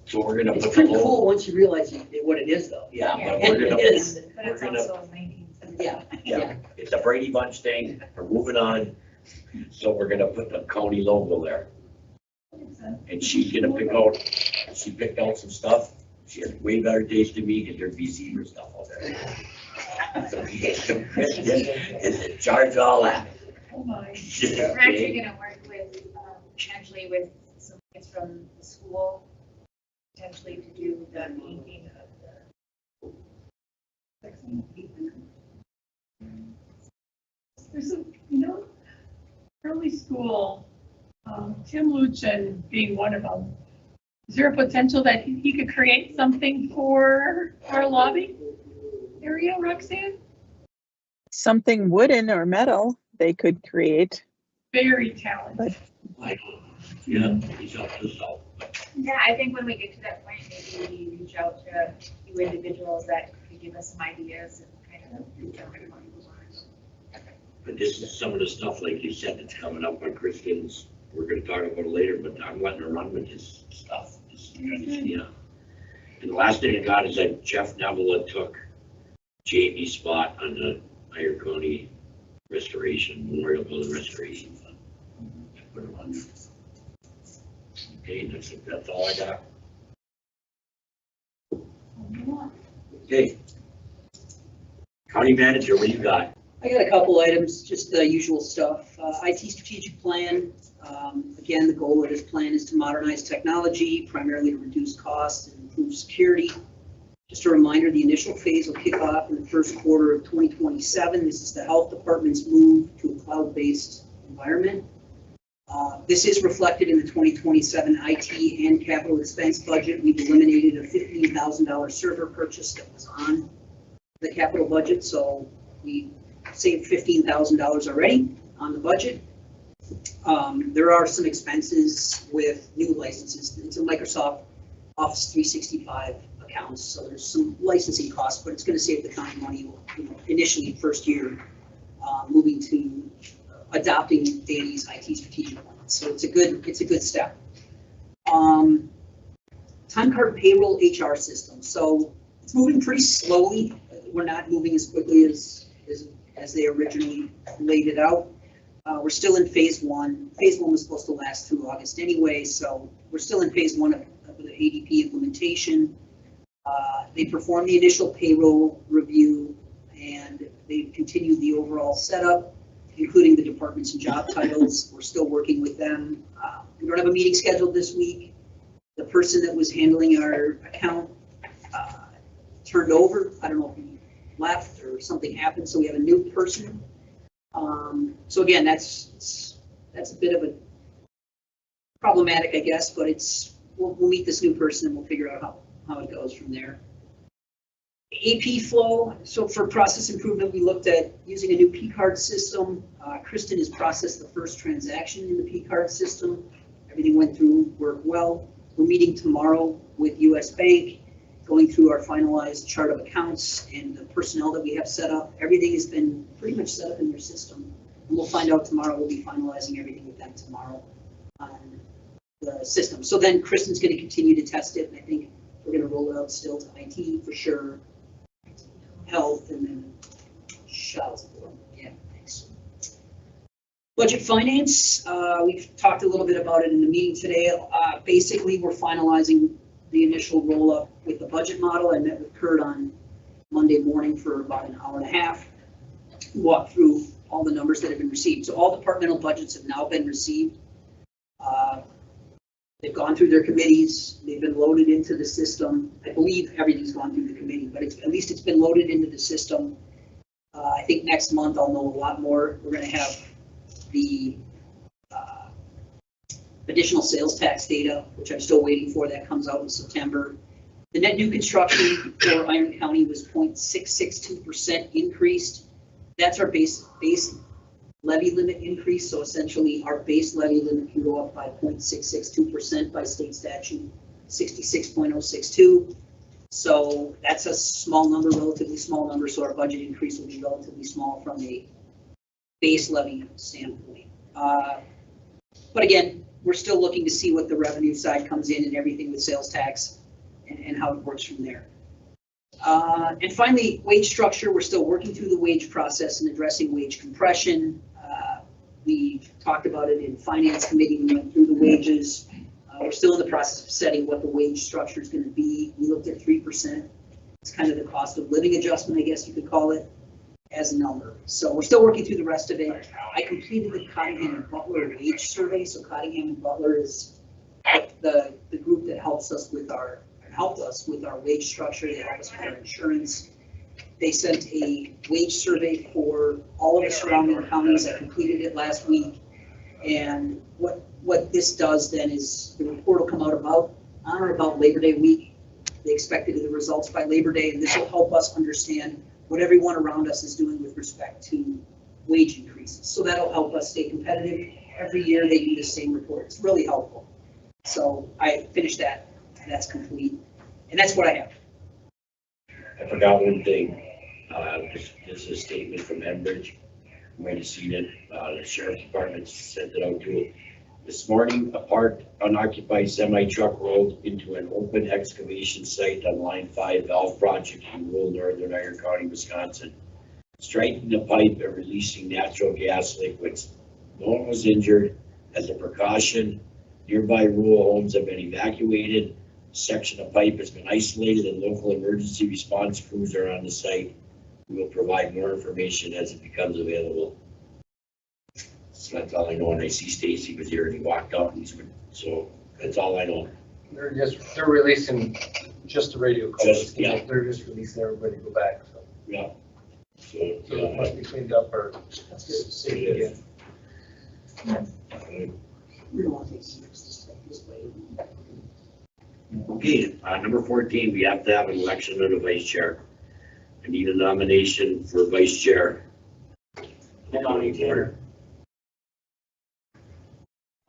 So we're gonna It's put the pretty logo. cool once you realize what it is though. Yeah, but we're It gonna, is, But it's We're gonna- also 1970. yeah. it's a Brady Bunch thing, we're moving on. So we're gonna put the county logo there. And she's gonna she picked out some stuff. She has way better taste than me, because there'd be zebra stuff out there. So we get some Kristen is in charge of all that. Oh my. We're actually gonna work with, potentially with some kids from the school, potentially to do the painting of the. There's a, early school, Tim Luchin being one of them. Is there a potential that he could create something for our lobby area, Roxanne? Something wooden or metal they could create. Very talented. Like, yeah, he's up to stuff. Yeah, I think when we get to that point, maybe we reach out to a few individuals that could give us some ideas and kind of do something. But this is some of the stuff, like you said, that's coming up on Kristen's. We're gonna talk about it later, but I'm letting her run with this stuff. Yeah. And the last thing I got is that Jeff Neville took Jamie's spot on the Iron County Memorial Building Restoration Fund. Put him on there. Okay, that's all I got. Okay. County manager, what do you got? I got a couple items, just the usual stuff. IT strategic plan. Again, the goal of this plan is to modernize technology, primarily to reduce costs and improve security. Just a reminder, the initial phase will kick off in the first quarter of 2027. This is the health department's move to a cloud-based environment. This is reflected in the 2027 IT and capital expense budget. We've eliminated a $15,000 server purchase that was on the capital budget, so we saved $15,000 already on the budget. There are some expenses with new licenses. It's a Microsoft Office 365 accounts, so there's some licensing costs, but it's going to save the county money, initially first year, moving to adopting Danny's IT strategic plan. So it's a good step. Time card payroll HR system. So it's moving pretty slowly. We're not moving as quickly as they originally laid it out. We're still in phase one. Phase one was supposed to last through August anyway, so we're still in phase one of the ADP implementation. They performed the initial payroll review, and they've continued the overall setup, including the departments and job titles. We're still working with them. We don't have a meeting scheduled this week. The person that was handling our account turned over. I don't know if he left or something happened, so we have a new person. So again, that's a bit of a problematic, I guess, but we'll meet this new person and we'll figure out how it goes from there. AP flow, so for process improvement, we looked at using a new P-card system. Kristen has processed the first transaction in the P-card system. Everything went through, worked well. We're meeting tomorrow with US Bank, going through our finalized chart of accounts and the personnel that we have set up. Everything has been pretty much set up in their system. And we'll find out tomorrow. We'll be finalizing everything with them tomorrow on the system. So then Kristen's going to continue to test it, and I think we're going to roll it out still to IT for sure, health, and then child support. Yeah, thanks. Budget finance, we've talked a little bit about it in the meeting today. Basically, we're finalizing the initial roll-up with the budget model. I met with Kurt on Monday morning for about an hour and a half, walked through all the numbers that have been received. So all departmental budgets have now been received. They've gone through their committees, they've been loaded into the system. I believe everything's gone through the committee, but at least it's been loaded into the system. I think next month I'll know a lot more. We're gonna have the additional sales tax data, which I'm still waiting for. That comes out in September. The net new construction for Iron County was 0.662% increased. That's our base levy limit increase. So essentially our base levy limit can go up by 0.662% by state statute 66.062. So that's a small number, relatively small number. So our budget increase will be relatively small from a base levy standpoint. But again, we're still looking to see what the revenue side comes in and everything with sales tax and how it works from there. And finally, wage structure. We're still working through the wage process and addressing wage compression. We talked about it in finance committee. We went through the wages. We're still in the process of setting what the wage structure is going to be. We looked at 3%. It's kind of the cost of living adjustment, I guess you could call it, as a number. So we're still working through the rest of it. I completed the Cottingham and Butler wage survey. So Cottingham and Butler is the group that helped us with our wage structure. They help us with our insurance. They sent a wage survey for all of the surrounding counties. I completed it last week. And what this does then is the report will come out on or about Labor Day week. They expected the results by Labor Day, and this will help us understand what everyone around us is doing with respect to wage increases. So that'll help us stay competitive. Every year they do the same report. It's really helpful. So I finished that, and that's complete. And that's what I have. I forgot one thing. This is a statement from Enbridge. You might have seen it. The sheriff's department sent it out to it. This morning, a parked unoccupied semi-truck rolled into an open excavation site on Line 5 valve project in rural northern Iron County, Wisconsin, striking the pipe and releasing natural gas liquids. No one was injured. As a precaution, nearby rural homes have been evacuated. A section of pipe has been isolated and local emergency response crews are on the site. We will provide more information as it becomes available. So that's all I know. And I see Stacy was here and he walked out, and so that's all I know. They're releasing just the radio calls. Yeah. They're just releasing everybody to go back, so. Yeah. So it must be cleaned up, or that's good to see again. We don't want to take this way. Okay, number 14, we have to have an election of the vice chair. I need a nomination for vice chair. I'll nominate Tanner.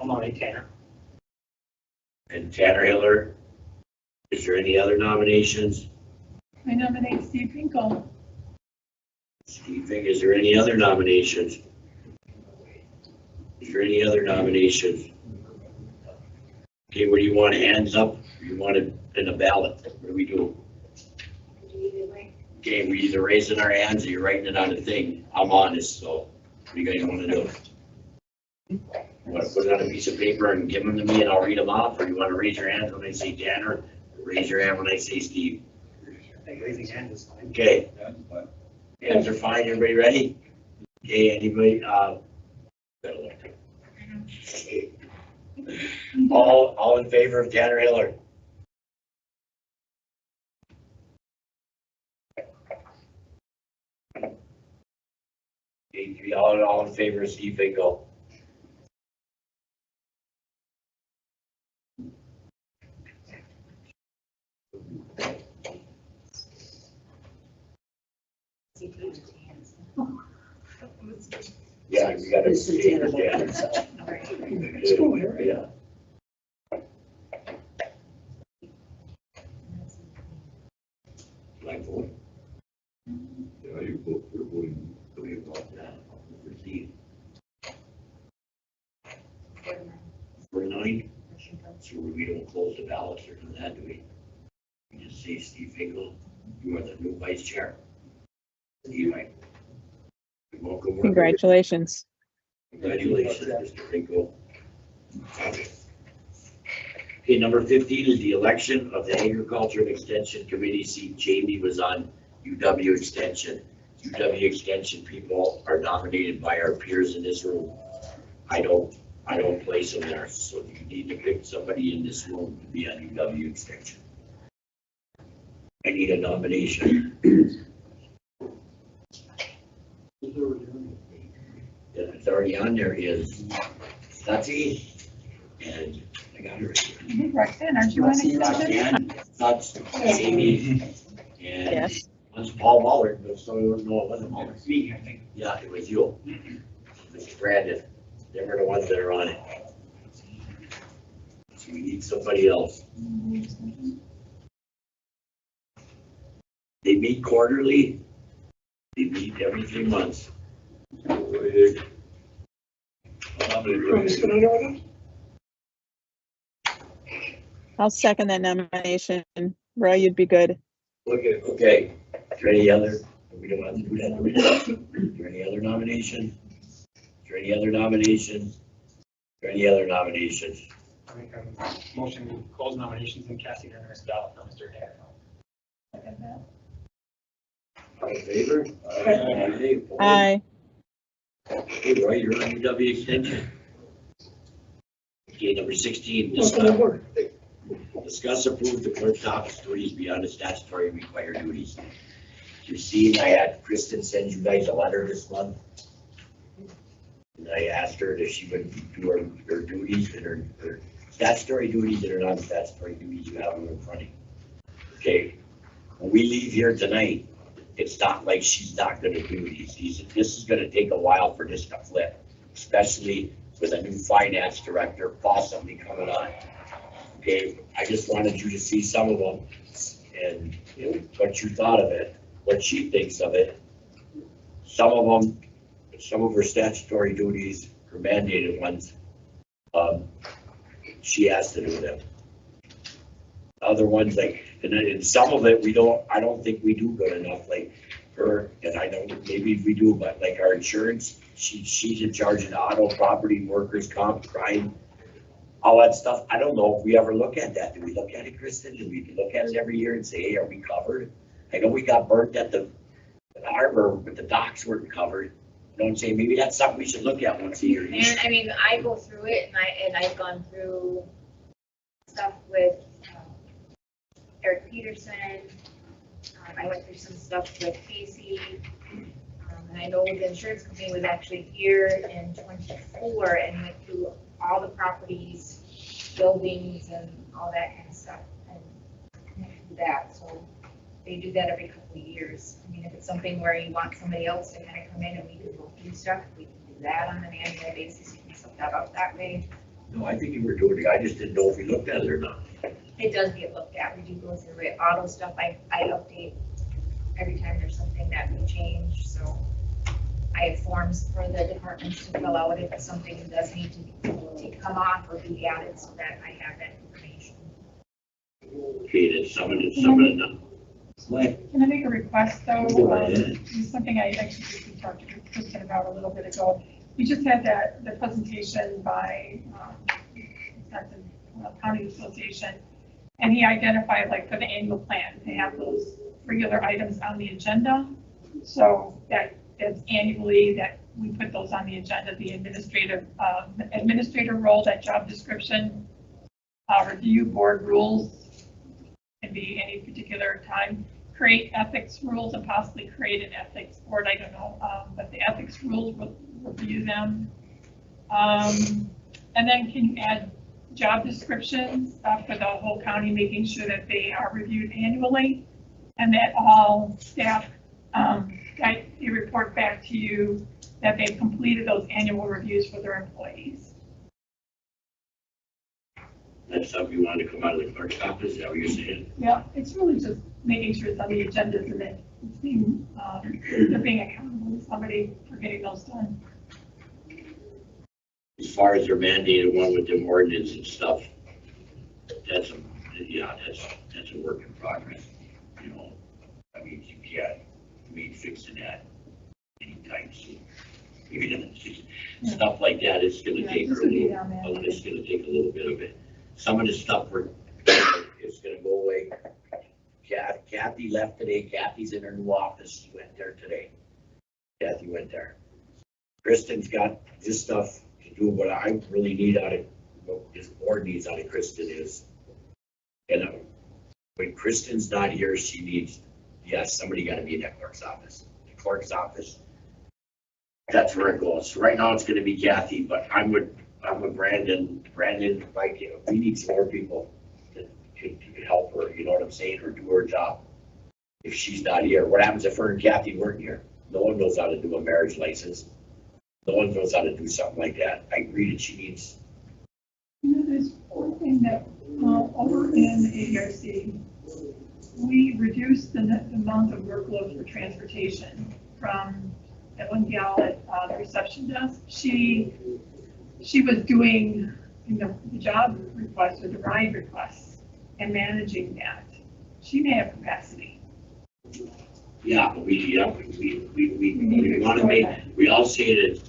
I'll nominate Tanner. And Tanner Hiller. Is there any other nominations? I nominate Steve Finkel. Steve Fink, is there any other nominations? Is there any other nominations? Okay, what do you want, hands up? Or you want it in a ballot? What do we do? Okay, we're either raising our hands or you're writing it on a thing. I'm honest, so what do you guys want to do? You want to put it on a piece of paper and give them to me and I'll read them off, or you want to raise your hands when I say Tanner, or raise your hand when I say Steve? I think raising hand is fine. Okay. Hands are fine, everybody ready? Okay, anybody, all in favor of Tanner Hiller? Okay, all in favor of Steve Finkel? Yeah, we got This is Tanner. it. Let's go here. Yeah. 9. So we don't close the ballots or do that, do we? We just say Steve Finkel, you are the new vice chair. Steve, welcome. Congratulations. Congratulations, Mr. Finkel. Okay, number 15 is the election of the Agriculture and Extension Committee seat. Jamie was on UW Extension. UW Extension people are nominated by our peers in this room. I don't place them there, so you need to pick somebody in this room to be on UW Extension. I need a nomination. It's already on there is Stutzy, and I got her right here. Roxanne, aren't you on the extension? Stutz, Amy, and Yes. once Paul Muller, but so no, it wasn't Muller. Me, I think. Yeah, it was you. Mr. Brandon, they were the ones that are on it. So we need somebody else. They meet quarterly. They meet every 3 months. I'll second that nomination. Roy, you'd be good. Okay, is there any other, we don't have to do that, do we? Is there any other nomination? Is there any other nomination? Is there any other nominations? I make a motion to close nominations and cast unanimous ballot for Mr. Hack. All in favor? Aye. Aye. Hey, Roy, you're on UW Extension. Okay, number 16, discuss approve the clerk's office duties beyond the statutory required duties. You see, I had Kristen send you guys a letter this month. And I asked her if she would do her duties and her statutory duties and her non-statutory duties you have in front of you. Okay, when we leave here tonight, it's not like she's not gonna do these. This is gonna take a while for this to flip, especially with a new finance director possibly coming on. Okay, I just wanted you to see some of them and what you thought of it, what she thinks of it. Some of them, some of her statutory duties, her mandated ones, she has to do them. Other ones, like, and some of it, I don't think we do good enough, like her, and I don't, maybe we do, but like our insurance, she's in charge of the auto, property, workers' comp, crime, all that stuff. I don't know if we ever look at that. Do we look at it, Kristen? Do we look at it every year and say, hey, are we covered? I know we got burnt at the harbor, but the docks weren't covered. You know what I'm saying? Maybe that's something we should look at once a year. And I mean, I go through it and I've gone through stuff with Eric Peterson. I went through some stuff with Casey. And I know the insurance company was actually here in 24 and went through all the properties, buildings and all that kind of stuff. And do that. So they do that every couple of years. I mean, if it's something where you want somebody else to kind of come in and we can go through stuff, we can do that on an annual basis. You can set that up that way. No, I think you were doing it. I just didn't know if we looked at it or not. It does get looked at. We do go through it. Auto stuff, I update every time there's something that we change. So I have forms for the departments to fill out if something does need to come off or be added so that I have that information. Okay, then some of it. Can I make a request though? Go ahead. This is something I actually just talked to Kristen about a little bit ago. We just had the presentation by Wisconsin County Association, and he identified, like, for the annual plan, to have those regular items on the agenda. So that it's annually that we put those on the agenda, the administrator role, that job description, review board rules, can be any particular time, create ethics rules and possibly create an ethics board, I don't know, but the ethics rules, we'll review them. And then can you add job descriptions for the whole county, making sure that they are reviewed annually and that all staff, they report back to you that they've completed those annual reviews for their employees. That's something you want to come out of the clerk's office, is that what you're saying? Yeah, it's really just making sure it's on the agendas and that it's being, they're being accountable to somebody for getting those done. as far as their mandated one with them ordinance and stuff, that's a work in progress, you know. I mean, you can't, fixing that anytime soon. Stuff like that, it's gonna take a little bit of it. Some of the stuff is gonna go away. Kathy left today, Kathy's in her new office, she went there today. Kathy went there. Kristen's got this stuff to do. What I really need out of, what this board needs out of Kristen is, when Kristen's not here, she needs, somebody gotta be in that clerk's office. The clerk's office, that's where it goes. So right now it's gonna be Kathy, but I'm with Brandon, like, we need some more people that could help her, you know what I'm saying, or do her job. If she's not here, what happens if her and Kathy weren't here? No one knows how to do a marriage license. No one knows how to do something like that. I agree that she needs. You know, there's one thing that, over in ARC, we reduced the amount of workload for transportation from that one gal at the reception desk. She was doing, the job requests or the ride requests and managing that. She may have capacity. Yeah, but we want to make, we all say that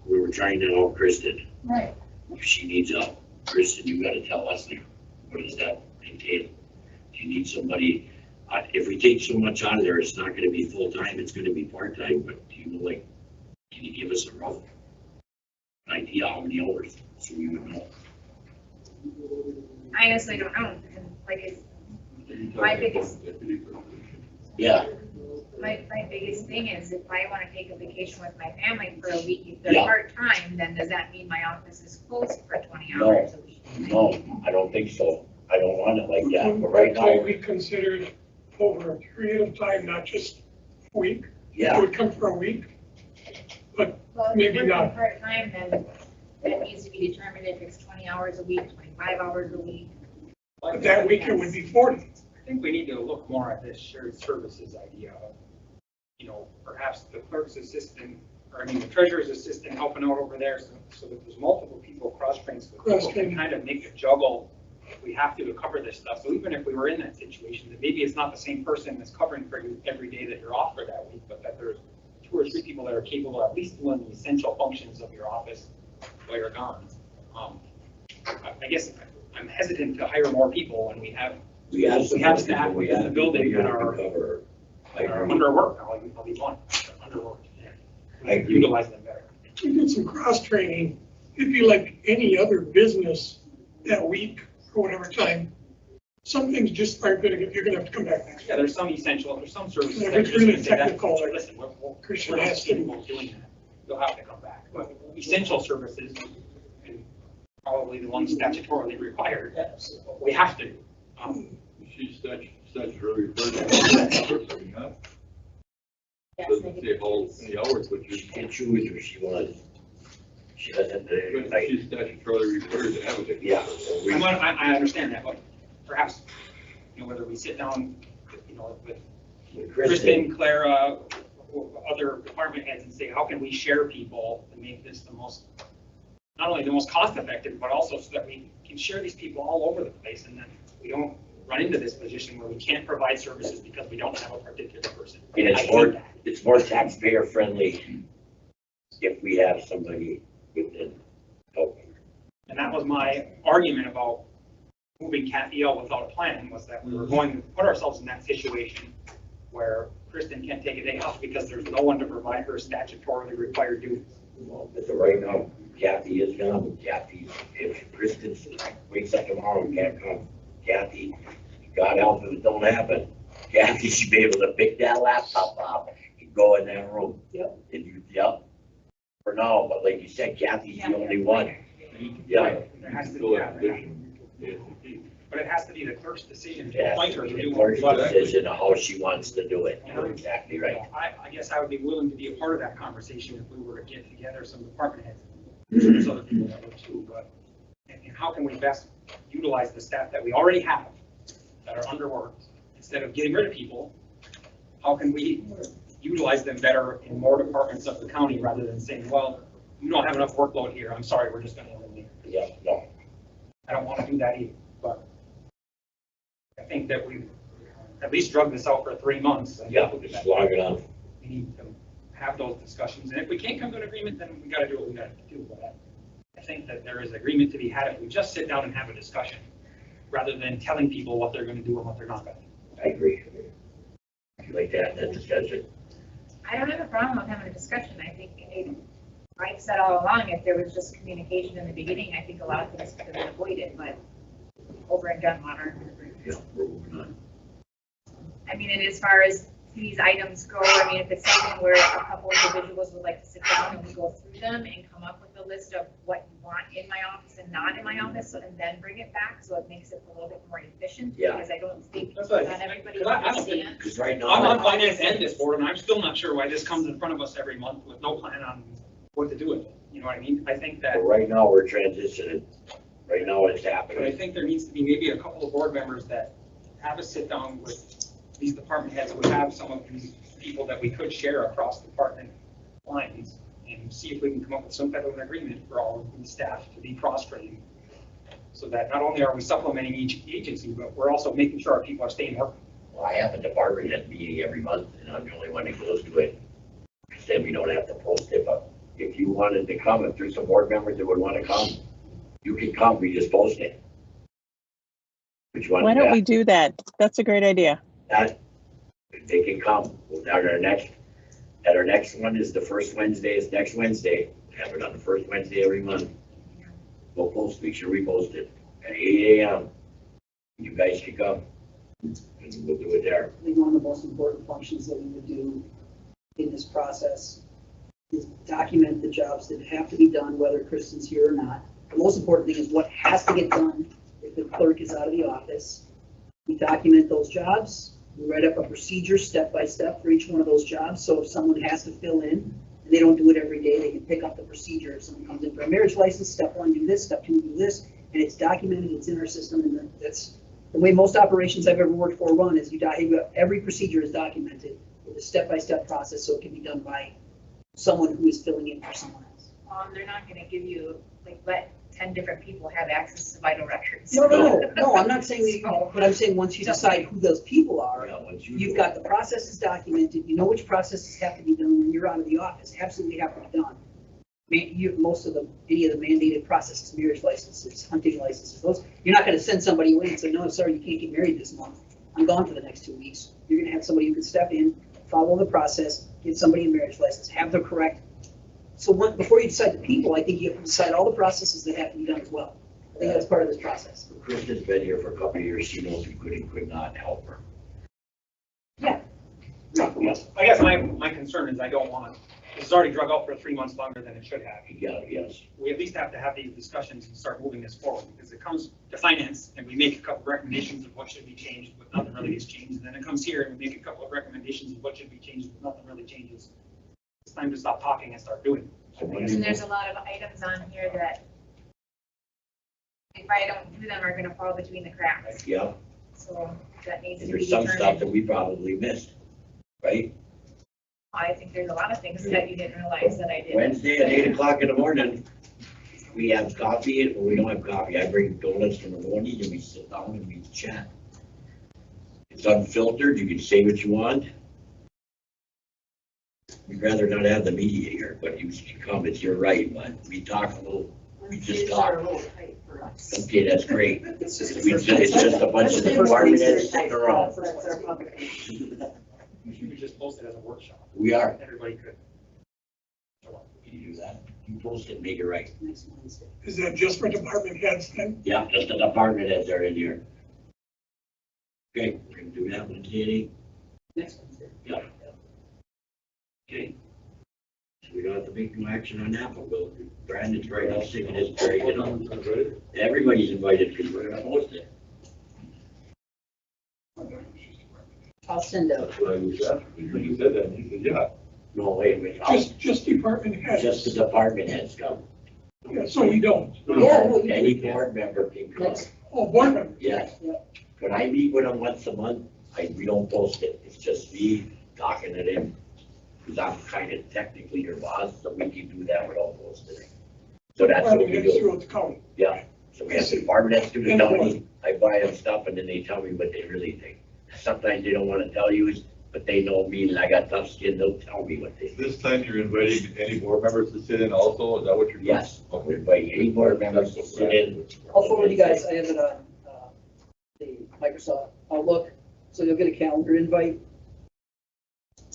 we were trying to help Kristen. Right. If she needs help, Kristen, you gotta tell us, like, what does that entail? Do you need somebody, if we take so much out of there, it's not gonna be full-time, it's gonna be part-time, but do you know, like, can you give us a rough idea how many hours, so we would know? I honestly don't know, and like, my biggest, my biggest thing is if I want to take a vacation with my family for a week, if they're part-time, then does that mean my office is closed for 20 hours a week? No, I don't think so. I don't want it like that, but right now. We considered over a period of time, not just a week. Yeah. It would come for a week, but Well, if maybe you're not. working part-time, then that needs to be determined if it's 20 hours a week, 25 hours a week. But that week it would be 40. I think we need to look more at this shared services idea of, perhaps the clerk's assistant, or the treasurer's assistant helping out over there, so that there's multiple people cross-trained, so people can kind of make a juggle if we have to cover this stuff. So even if we were in that situation, that maybe it's not the same person that's covering for you every day that you're off for that week, but that there's 2 or 3 people that are capable of at least doing the essential functions of your office while you're gone. I guess I'm hesitant to hire more people when we have staff within the building that are underworked. I'll be blunt, underworked. I agree. Utilize them better. If we did some cross-training, it'd be like any other business that week or whatever time. Some things just aren't gonna get, you're gonna have to come back next week. Yeah, there's some essential, there's some services. If that it's are just really gonna say that, technical, listen, Christian we're not has to. capable of doing that. You'll have to come back. But essential services, and probably the ones statutorily required, we have to. She's statutory person, huh? Doesn't say how many hours, but She can choose if she wants. She doesn't, she's statutorily required to have it. yeah. I understand that, but perhaps, whether we sit down, with Kristen, Clara, other department heads and say, how can we share people to make this the most, not only the most cost effective, but also so that we can share these people all over the place and that we don't run into this position where we can't provide services because we don't have a particular person. And it's more taxpayer friendly if we have somebody within helping. And that was my argument about moving Kathy out without a plan, was that we were going to put ourselves in that situation where Kristen can't take a day off because there's no one to provide her statutorily required duties. Well, but right now, Kathy is gone. Kathy, if Kristen wakes up tomorrow and can't come, Kathy, God help if it don't happen, Kathy should be able to pick that laptop up and go in that room. Yep. For now, but like you said, Kathy's the only one. Yeah. There has to be, but it has to be the clerk's decision to Yeah, appoint her to do clerk's what. decision of how she wants to do it. You're exactly right. I guess I would be willing to be a part of that conversation if we were to get together some department heads. There's other people that would too, but and how can we best utilize the staff that we already have that are underworked? Instead of getting rid of people, how can we utilize them better in more departments of the county rather than saying, well, you don't have enough workload here, I'm sorry, we're just gonna eliminate it. Yeah, no, I don't wanna do that either, but I think that we've at least drug this out for 3 months. and yeah, it's long enough. We need to have those discussions, and if we can't come to an agreement, then we gotta do what we gotta do. But I think that there is agreement to be had if we just sit down and have a discussion, rather than telling people what they're gonna do and what they're not gonna do. I agree. If you like that discussion. I don't have a problem with having a discussion. I think I've said all along, if there was just communication in the beginning, I think a lot of things could have been avoided, but over in Gunwater. Yeah, we're moving on. I mean, and as far as these items go, I mean, if it's something where a couple individuals would like to sit down and we go through them and come up with a list of what you want in my office and not in my office, and then bring it back, so it makes it a little bit more efficient. Yeah. Because I don't think That's what not everybody 'cause I don't think- understands. Because right now. I'm on finance and this board, and I'm still not sure why this comes in front of us every month with no plan on what to do with it. You know what I mean? I think that, But right now, we're transitioning. Right now, it's but I happening. think there needs to be maybe a couple of board members that have a sit down with these department heads, would have some of these people that we could share across department lines, and see if we can come up with some type of an agreement for all of the staff to be cross-trained. So that not only are we supplementing each agency, but we're also making sure our people are staying working. Well, I have a department head meeting every month, and I'm the only one that goes to it. Because then we don't have to post it, but if you wanted to come, if there's some board members that would want to come, you can come, we just post it. Which one? Why don't we do that? That's a great idea. That, they can come. At our next one is the first Wednesday, is next Wednesday. Have it on the first Wednesday every month. We'll post, make sure we post it at 8 AM. You guys can come. And we'll do it there. I think one of the most important functions that we would do in this process is document the jobs that have to be done, whether Kristen's here or not. The most important thing is what has to get done if the clerk is out of the office. We document those jobs. We write up a procedure step by step for each one of those jobs. So if someone has to fill in and they don't do it every day, they can pick up the procedure. If someone comes in for a marriage license, step 1, do this, step 2, do this, and it's documented, it's in our system, and that's the way most operations I've ever worked for run is every procedure is documented with a step-by-step process, so it can be done by someone who is filling in for someone else. They're not gonna give you, like, let 10 different people have access to vital records. No, I'm not saying that, but I'm saying once you decide who those people are, Yeah, once you you've do got it. the processes documented, you know which processes have to be done when you're out of the office, absolutely have to be done. Most of any of the mandated processes, marriage licenses, hunting licenses, those, you're not gonna send somebody away and say, no, sorry, you can't get married this month. I'm gone for the next 2 weeks. You're gonna have somebody who can step in, follow the process, get somebody a marriage license, have the correct. So before you decide the people, I think you have to decide all the processes that have to be done as well. I think that's part of this process. Kristen's been here for a couple of years, she knows we could and could not help her. Yes. I guess my concern is I don't want, this is already drug out for 3 months longer than it should have. Yeah, yes. We at least have to have these discussions and start moving this forward, because it comes to finance and we make a couple recommendations of what should be changed, but nothing really gets changed. And then it comes here and we make a couple of recommendations of what should be changed, but nothing really changes. It's time to stop talking and start doing. And there's a lot of items on here that, if I don't do them, are gonna fall between the cracks. Yeah, So that needs and to be there's some stuff determined. that we probably missed, right? I think there's a lot of things that you didn't realize that I did. Wednesday at 8 o'clock in the morning, we have coffee, and when we don't have coffee, I bring donuts from the morning, and we sit down and we chat. It's unfiltered, you can say what you want. We'd rather not have the media here, but you can come, it's your right, but we talk a little, we just talk. Okay, that's great. It's just It's just a bunch of department heads sitting around. You could just post it as a workshop. We are. Everybody could. Can you do that? You post it, make it right. Next Wednesday. Is that just for department heads then? Yeah, just the department heads are in here. Okay, we're gonna do that one, Katie. Next Wednesday. Yeah. Okay. So we don't have to make no action on that, but we'll, Brandon's right, I'll sing his very good. Everybody's invited, because we're gonna post it. I'll send out. That's what I was asking, when you said that, he said, yeah. No, wait a minute, Just department heads? just the department heads come. Yeah, so we don't. Yeah, no, you Any can. board member can come. Next, Oh, board member. Yes. Yeah. When I meet with him once a month, we don't post it, it's just me talking to him. because I'm kind of technically your boss, so we can do that without posting it. So that's what Department we heads do. throughout the county. Yeah, so we have the department heads do the company, I buy them stuff and then they tell me what they really think. Sometimes they don't want to tell you, but they know me and I got tough skin, they'll tell me what they think. This time you're inviting any board members to sit in also, is that what you're doing? Yes, we invite any board members to sit in. I'll forward you guys, I have it on, the Microsoft Outlook, so you'll get a calendar invite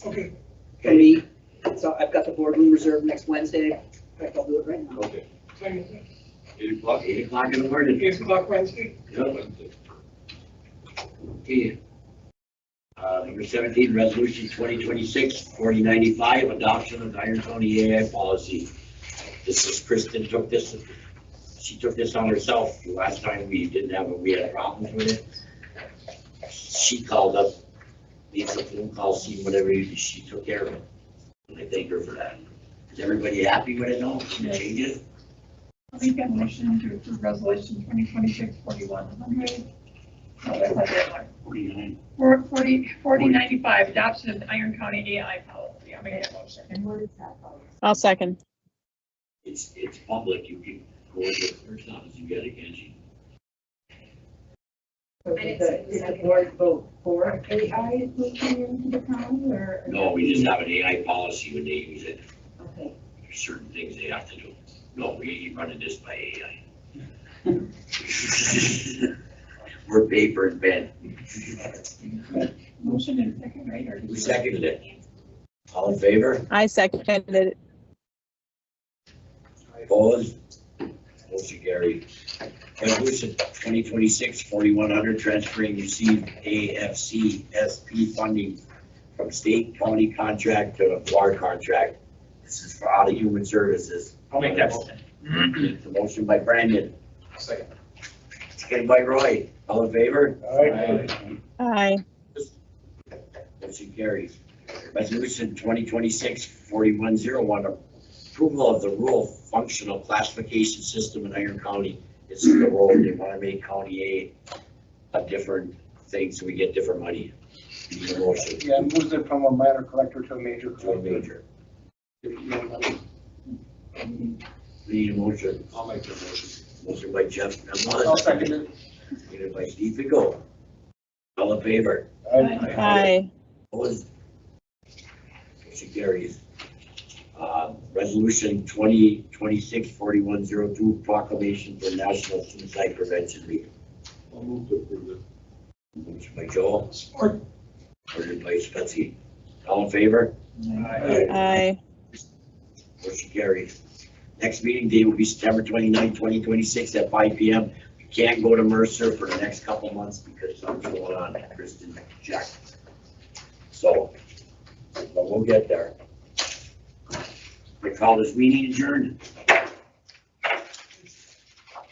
Okay, from me. So I've got the boardroom reserved next Wednesday. In fact, I'll do it right now. Okay, time is it? 8 o'clock? 8 o'clock in the morning. 8 o'clock Wednesday. Yep. Okay. Number 17, resolution 2026-4095, adoption of Iron County AI policy. This is Kristen took this, she took this on herself. The last time we didn't have it, we had problems with it. She called up, made some phone calls, seen whatever she took care of it. And I thank her for that. Is everybody happy with it now? Can we change it? I'll make a motion to approve resolution 2026-4100. Oh, that's not that one. 49. 4095, adoption of the Iron County AI policy. I'll make that motion. And what is that about? I'll second. It's public, you can go to the first office and get it, can't you? So I didn't is see the the board vote for AI moving into the county or? No, we just have an AI policy when they use it. Okay. There's certain things they have to do. No, we running this by AI. We're paper and pen. Motion and second, right? Or Who seconded it? All in favor? I seconded it. Opposed? Motion carried. Resolution 2026-4100, transferring received AFC SP funding from state county contract to WAR contract. This is for out of human services. I'll make that motion. The motion by Brandon, Second. seconded by Roy. All in favor? Aye. Motion carries. Resolution 2026-4101, approval of the rural functional classification system in Iron County. This is the role they want to make County a different thing, so we get different money. Need a motion Yeah, it moves it from a minor collector to a major to a collector. major. Need a motion. I'll make the motion. Motion by Jeff. I'll second it. Seconded by Steve Figo. All in favor? Aye. Opposed? Motion carries. Resolution 2026-4102, proclamation for National Suicide Prevention Week. I'll move to approve it. Motion by Joel, Support. ordered by Betsy. All in favor? Aye. Motion carries. Next meeting date will be September 29, 2026 at 5 PM. We can't go to Mercer for the next couple of months because something's going on, Kristen checked. So, but we'll get there. We call this meeting adjourned.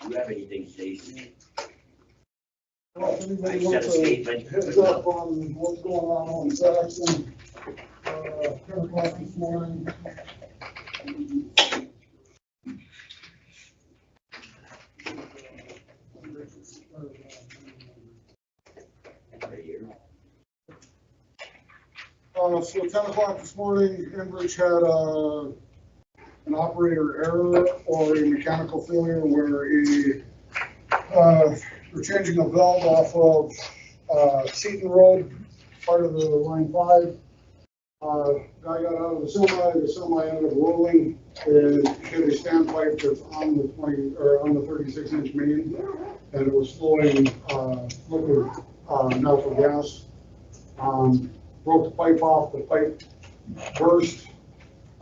Do you have anything, Stacy? Well, if I anybody said a wants a statement. heads up on what's going on Jackson, 10 o'clock this morning. Right here. So 10 o'clock this morning, Enbridge had an operator error or a mechanical failure where we're changing a valve off of Seaton Road, part of the line 5. Guy got out of the semi ended up rolling and hit a standpipe that's on the 36-inch main, and it was flowing liquid natural gas. Broke the pipe off, the pipe burst.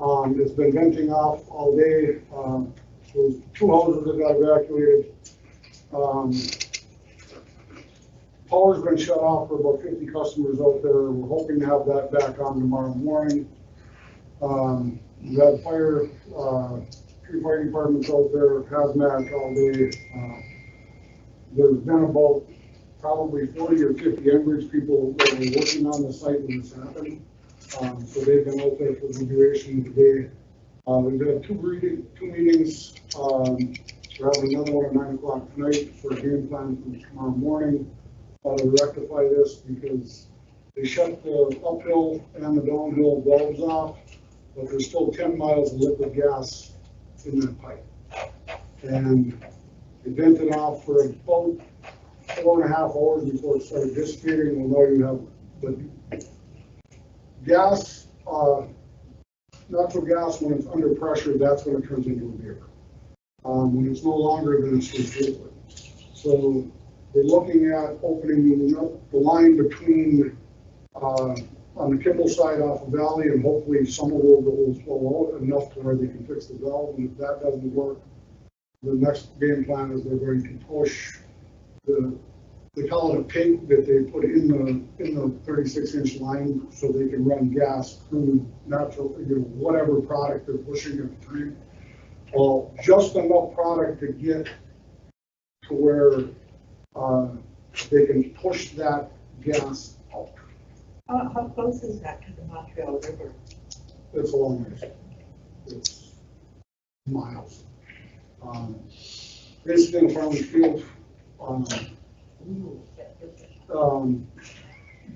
It's been venting off all day. There was 2 houses that got evacuated. Power's been shut off for about 50 customers out there. We're hoping to have that back on tomorrow morning. We had fire, 3 fire departments out there, hazmat all day. There's been about probably 40 or 50 Enbridge people that were working on the site when this happened. So they've been out there for the duration of the day. We've had 2 meetings. We're having another one at 9 o'clock tonight for a game plan for tomorrow morning. To rectify this because They shut the uphill and the downhill valves off, but there's still 10 miles of liquid gas in that pipe. And they vented off for about 4.5 hours before it started dissipating. Well, now you have, but gas, natural gas, when it's under pressure, that's when it turns into a vapor. When it's no longer, then it's just liquid. So they're looking at opening up the line between, on the Kimball side off of Valley, and hopefully some of those will flow out enough to where they can fix the valve. And if that doesn't work, the next game plan is they're going to push they call it a pig that they put in the 36-inch line so they can run gas through natural, whatever product they're pushing at the time. Well, just enough product to get to where they can push that gas out. How close is that to the Montreal River? It's a long way. It's miles. Basically in farmer's field.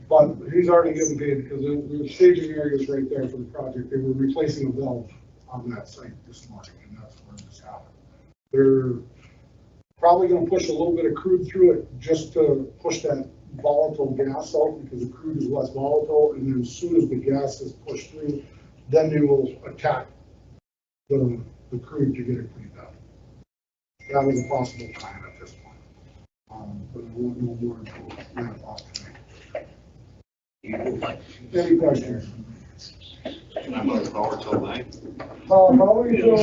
But he's already getting paid because the staging area is right there for the project. They were replacing a valve on that site this morning, and that's where this happened. They're probably going to push a little bit of crude through it just to push that volatile gas out, because the crude is less volatile, and then as soon as the gas is pushed through, then they will attack the crude to get it cleaned up. That was a possible plan at this point. But we won't know more until 9 o'clock tonight. Any questions? I'm on power till 9. Probably till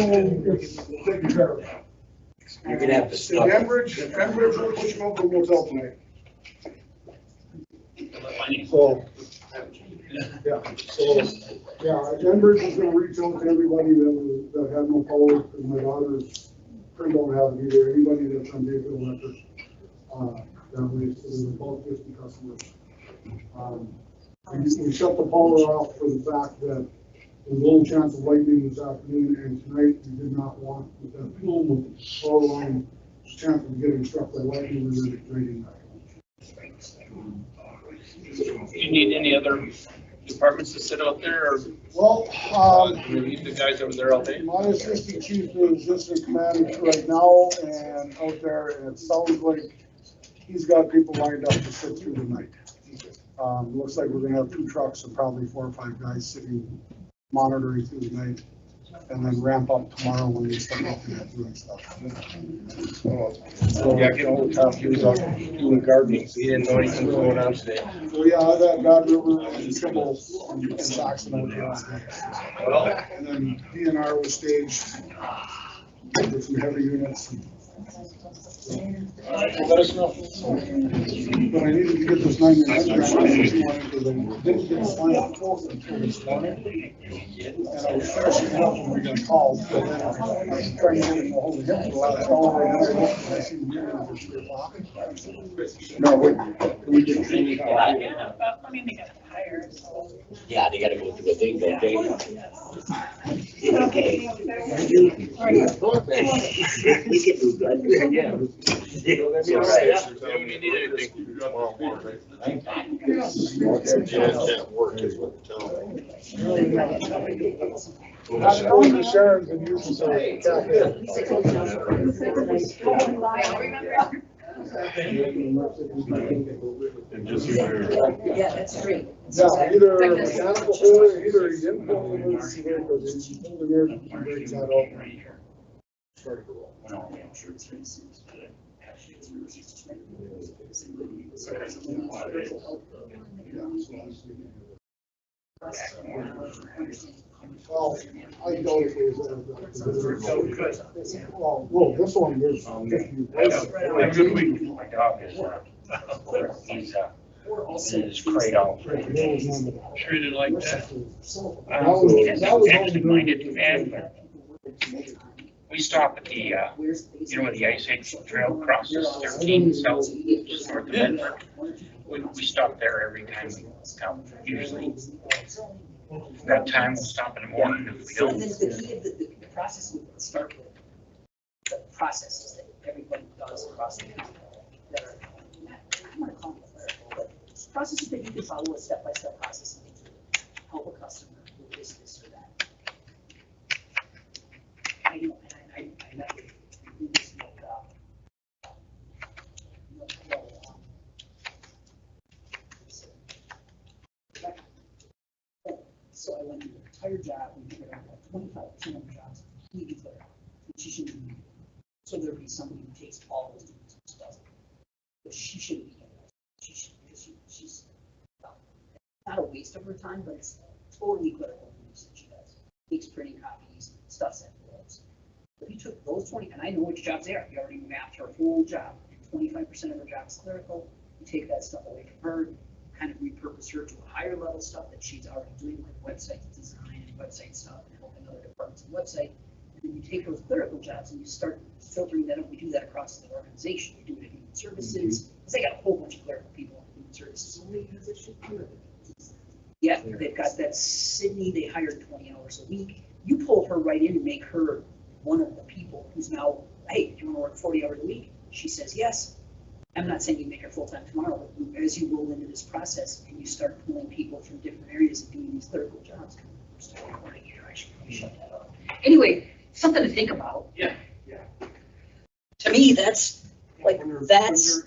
it's taken care of. You're gonna have to stop. Enbridge will push them up to the motel tonight. So, Enbridge is gonna reach out to everybody that had no power, because my daughter's friend don't have it either. Anybody that's on Bayfield Electric. That way, so there's about 50 customers. We shut the power off for the fact that there's a little chance of lightning this afternoon, and tonight we did not want, with that fuel with the power line, there's a chance of getting struck by lightning and then igniting that. Do you need any other departments to sit out there, or Well, leave the guys over there all day? my assistant chief is just in command right now and out there, and it sounds like he's got people lined up to sit through the night. Looks like we're gonna have 2 trucks and probably 4 or 5 guys sitting, monitoring through the night, and then ramp up tomorrow when we start looking at doing stuff. So, yeah, get old Tom, he was out doing gardening, so he didn't know anything was going on today. So, yeah, I got God River and Kimball and Saxon out there last night. And then DNR was staged with some heavy units. Let us know. But I needed to get this 999 this morning because I didn't get the final quote until this morning. And I was finishing it up when we got called, but then I was trying to get in a hold of him for the last hour right now. And I see the meeting for 3 o'clock. No, we did training. Yeah, but I mean, they got hired, so. Yeah, they gotta go through a thing, don't they? Okay. We can do good. Yeah. It's all right. You don't need anything. Work is what they're telling me. I know the Sharon's and you was And just so you're- Yeah, that's great. Yeah, either mechanical failure, either he didn't pull the emergency brake, or he pulled the emergency brakes out of. Started to roll. Well, I doubt if it was. Well, this one is. A good week. My dog is, he's, in his cradle. Treated like that. He doesn't actually mind it too bad, but we stop at the, you know where the Ice Age Trail crosses 13 south, just north of Medford. We stop there every time we come, usually. That time we'll stop in the morning if we don't. And then the key of the process we start with, the processes that everybody does across the country that are, I'm gonna call them clerical, but processes that you can follow, a step-by-step process, and help a customer with this or that. I know, and I met with this so I went to the entire job, and figured out like 25% of the jobs completely clear, and she shouldn't be. So there'd be somebody who takes all those duties and just doesn't. But she shouldn't be in there. She should, because she's not a waste of her time, but it's totally clerical duties that she does. Takes printing copies, stuffs envelopes. But you took those 20, and I know which jobs they are. You already mapped her whole job. 25% of her job is clerical. You take that stuff away from her, kind of repurpose her to a higher level stuff that she's already doing, like website design and website stuff, and helping other departments in website. And then you take those clerical jobs and you start filtering that up. We do that across the organization. We do it in human services, because they got a whole bunch of clerical people in human services. Only because they should do it. Yeah, they've got that Sydney, they hired 20 hours a week. You pull her right in and make her one of the people who's now, hey, do you want to work 40 hours a week? She says yes. I'm not saying you make her full-time tomorrow, but as you roll into this process and you start pulling people from different areas and doing these clerical jobs, I should probably shut that up. Anyway, something to think about. Yeah. To me, that's like, that's